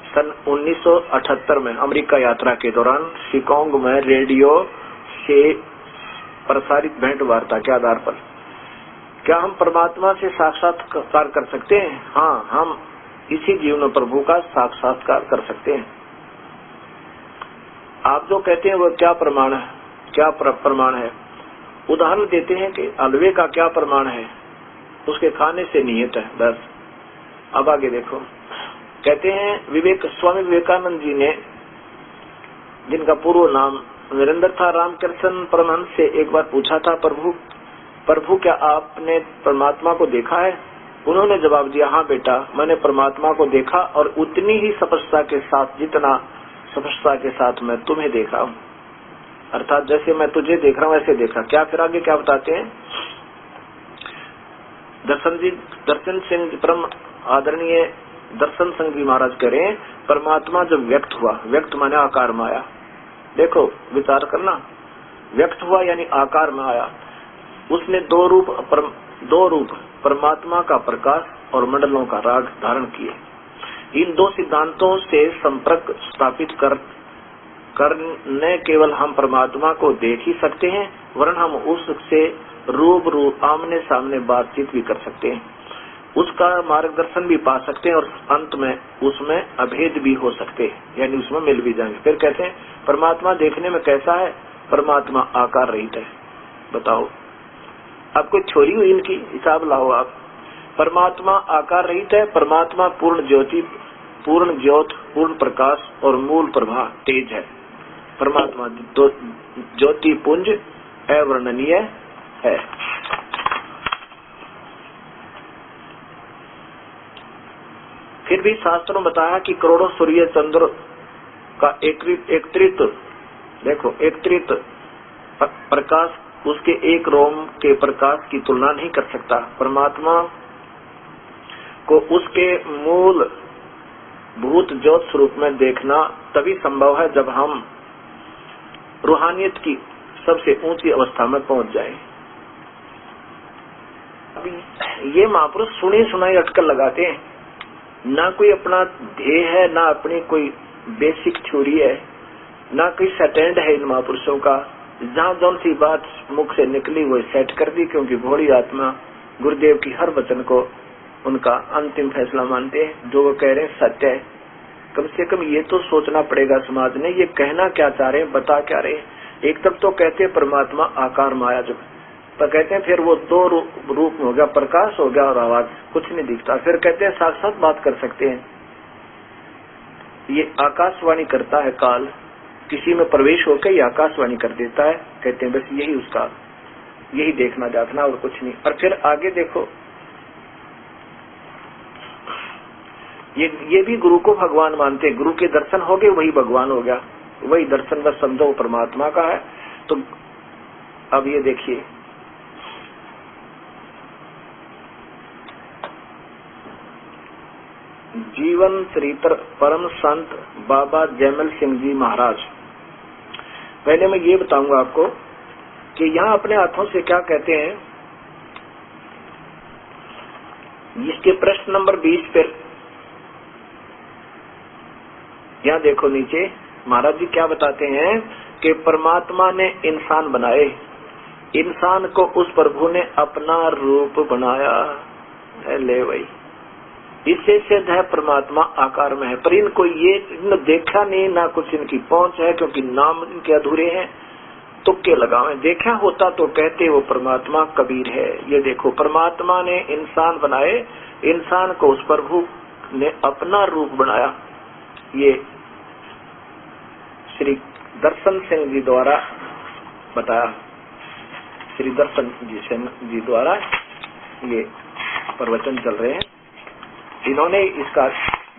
सन 1978 में अमेरिका यात्रा के दौरान शिकागो में रेडियो से प्रसारित भेंट वार्ता के आधार पर, क्या हम परमात्मा से साक्षात्कार कर सकते हैं? हाँ, हम इसी जीवन में प्रभु का साक्षात्कार कर सकते हैं। आप जो कहते हैं वो क्या प्रमाण है, क्या प्रमाण है? उदाहरण देते हैं कि हलवे का क्या प्रमाण है, उसके खाने से नियत है, बस। अब आगे देखो, कहते हैं स्वामी विवेकानंद जी ने, जिनका पूर्व नाम वीरेंद्र था, रामकृष्ण परमहंस से एक बार पूछा था, प्रभु क्या आपने परमात्मा को देखा है? उन्होंने जवाब दिया, हाँ बेटा, मैंने परमात्मा को देखा और उतनी ही स्पष्टता के साथ, जितना स्पष्टता के साथ मैं तुम्हें देख रहा हूँ। अर्थात जैसे मैं तुझे देख रहा हूँ ऐसे देखा। क्या फिर आगे क्या बताते हैं? दर्शन सिंह परम आदरणीय दर्शन सिंह जी महाराज कह रहे हैं, परमात्मा जब व्यक्त हुआ, व्यक्त माने आकार में आया। देखो विचार करना, व्यक्त हुआ यानी आकार में आया। उसने दो रूप परमात्मा का प्रकाश और मंडलों का राग धारण किए। इन दो सिद्धांतों से संपर्क स्थापित कर न केवल हम परमात्मा को देख ही सकते हैं, वरन हम उससे रूबरू आमने सामने बातचीत भी कर सकते हैं, उसका मार्गदर्शन भी पा सकते हैं और अंत में उसमें अभेद भी हो सकते हैं, यानी उसमें मिल भी जाएंगे। फिर कहते हैं परमात्मा देखने में कैसा है? परमात्मा आकार रहित है। बताओ, अब कोई छोरी हुई इनकी, हिसाब लाओ आप। परमात्मा आकार रहित है, परमात्मा पूर्ण ज्योति, पूर्ण ज्योत, पूर्ण प्रकाश और मूल प्रभा तेज है। परमात्मा ज्योति पुंज अवर्णनीय है। फिर भी शास्त्रों में बताया कि करोड़ों सूर्य चंद्र का एकत्रित देखो, एकत्रित प्रकाश उसके एक रोम के प्रकाश की तुलना नहीं कर सकता। परमात्मा को उसके मूल भूत ज्योत स्वरूप में देखना तभी संभव है जब हम रूहानियत की सबसे ऊंची अवस्था में पहुंच जाएं। अभी ये महापुरुष सुनी सुनाई अटकल लगाते हैं, ना कोई अपना ध्येय है, ना अपनी कोई बेसिक थ्योरी है, ना कोई स्टैंड है इन महापुरुषों का। जहां जौन सी बात मुख से निकली वो सेट कर दी, क्योंकि भोली आत्मा गुरुदेव की हर वचन को उनका अंतिम फैसला मानते हैं। जो वो कह रहे हैं सत्य है। कम से कम ये तो सोचना पड़ेगा समाज ने, ये कहना क्या चाह रहे हैं, बता क्या रहे हैं। एक तब तो कहते हैं परमात्मा आकार माया, जो तो कहते हैं फिर वो दो रूप में हो गया, प्रकाश हो गया और आवाज, कुछ नहीं दिखता। फिर कहते हैं साथ बात कर सकते हैं। ये आकाशवाणी करता है काल, किसी में प्रवेश होकर ये आकाशवाणी कर देता है। कहते हैं बस यही उसका, यही देखना जातना और कुछ नहीं। और फिर आगे देखो, ये भी गुरु को भगवान मानते हैं। गुरु के दर्शन हो गए वही भगवान हो गया, वही दर्शन बस समझो परमात्मा का है। तो अब ये देखिए, जीवन चरित्र परम संत बाबा जयमल सिंह जी महाराज। पहले मैं ये बताऊंगा आपको कि यहाँ अपने हाथों से क्या कहते हैं। इसके प्रश्न नंबर 20 पर यहाँ देखो नीचे महाराज जी क्या बताते हैं कि परमात्मा ने इंसान बनाए, इंसान को उस प्रभु ने अपना रूप बनाया है। ले भाई, इससे सिद्ध है परमात्मा आकार में है। पर इनको ये देखा नहीं, ना कुछ इनकी पहुंच है, क्योंकि नाम इनके अधूरे हैं, तुक्के लगावे। देखा होता तो कहते वो परमात्मा कबीर है। ये देखो, परमात्मा ने इंसान बनाए, इंसान को उस प्रभु ने अपना रूप बनाया। ये श्री दर्शन सिंह जी द्वारा बताया, श्री दर्शन जी द्वारा ये प्रवचन चल रहे हैं। इन्होंने इसका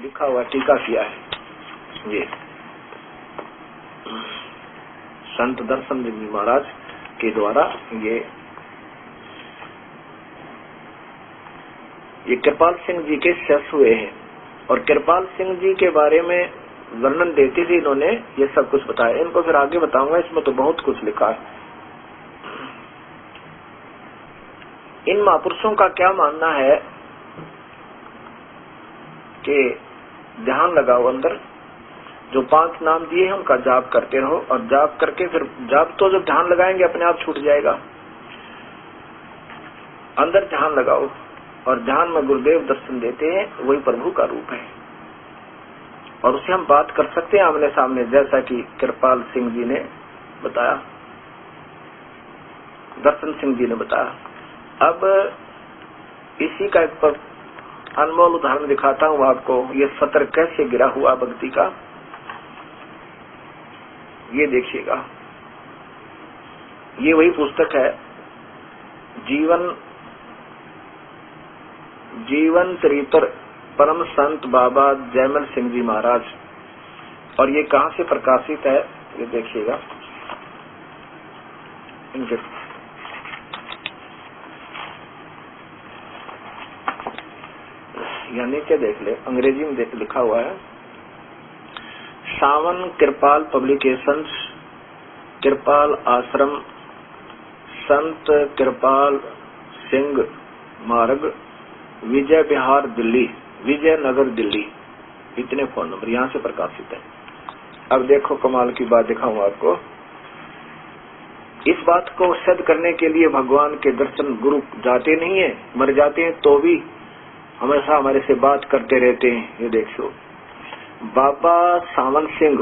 लिखा हुआ टीका किया है। ये संत दर्शन जी महाराज के द्वारा ये कृपाल सिंह जी के शिष्य हुए हैं। और कृपाल सिंह जी के बारे में वर्णन देते थे इन्होंने ये सब कुछ बताया। इनको फिर आगे बताऊंगा, इसमें तो बहुत कुछ लिखा है। इन महापुरुषों का क्या मानना है कि ध्यान लगाओ, अंदर जो 5 नाम दिए हैं उनका जाप करते रहो, और जाप करके फिर जाप तो जब ध्यान लगाएंगे अपने आप छूट जाएगा। अंदर ध्यान लगाओ, और ध्यान में गुरुदेव दर्शन देते हैं, वही प्रभु का रूप है। और उससे हम बात कर सकते हैं आमने सामने, जैसा कि कृपाल सिंह जी ने बताया, दर्शन सिंह जी ने बताया। अब इसी का एक अनमोल उदाहरण दिखाता हूँ आपको। ये सत्र कैसे गिरा हुआ भक्ति का, ये देखिएगा। ये वही पुस्तक है, जीवन चरित्र परम संत बाबा जयमल सिंह जी महाराज। और ये कहाँ से प्रकाशित है ये देखिएगा। इनके यहाँ नीचे देख ले, अंग्रेजी में लिखा हुआ है, सावन कृपाल पब्लिकेशंस, कृपाल आश्रम, संत कृपाल सिंह मार्ग, विजय विहार दिल्ली, विजयनगर दिल्ली। इतने फोन नंबर यहाँ से प्रकाशित है। अब देखो कमाल की बात दिखाऊं आपको। इस बात को सिद्ध करने के लिए भगवान के दर्शन गुरु जाते नहीं है, मर जाते हैं तो भी हमेशा हमारे से बात करते रहते हैं। ये देखो, बाबा सावन सिंह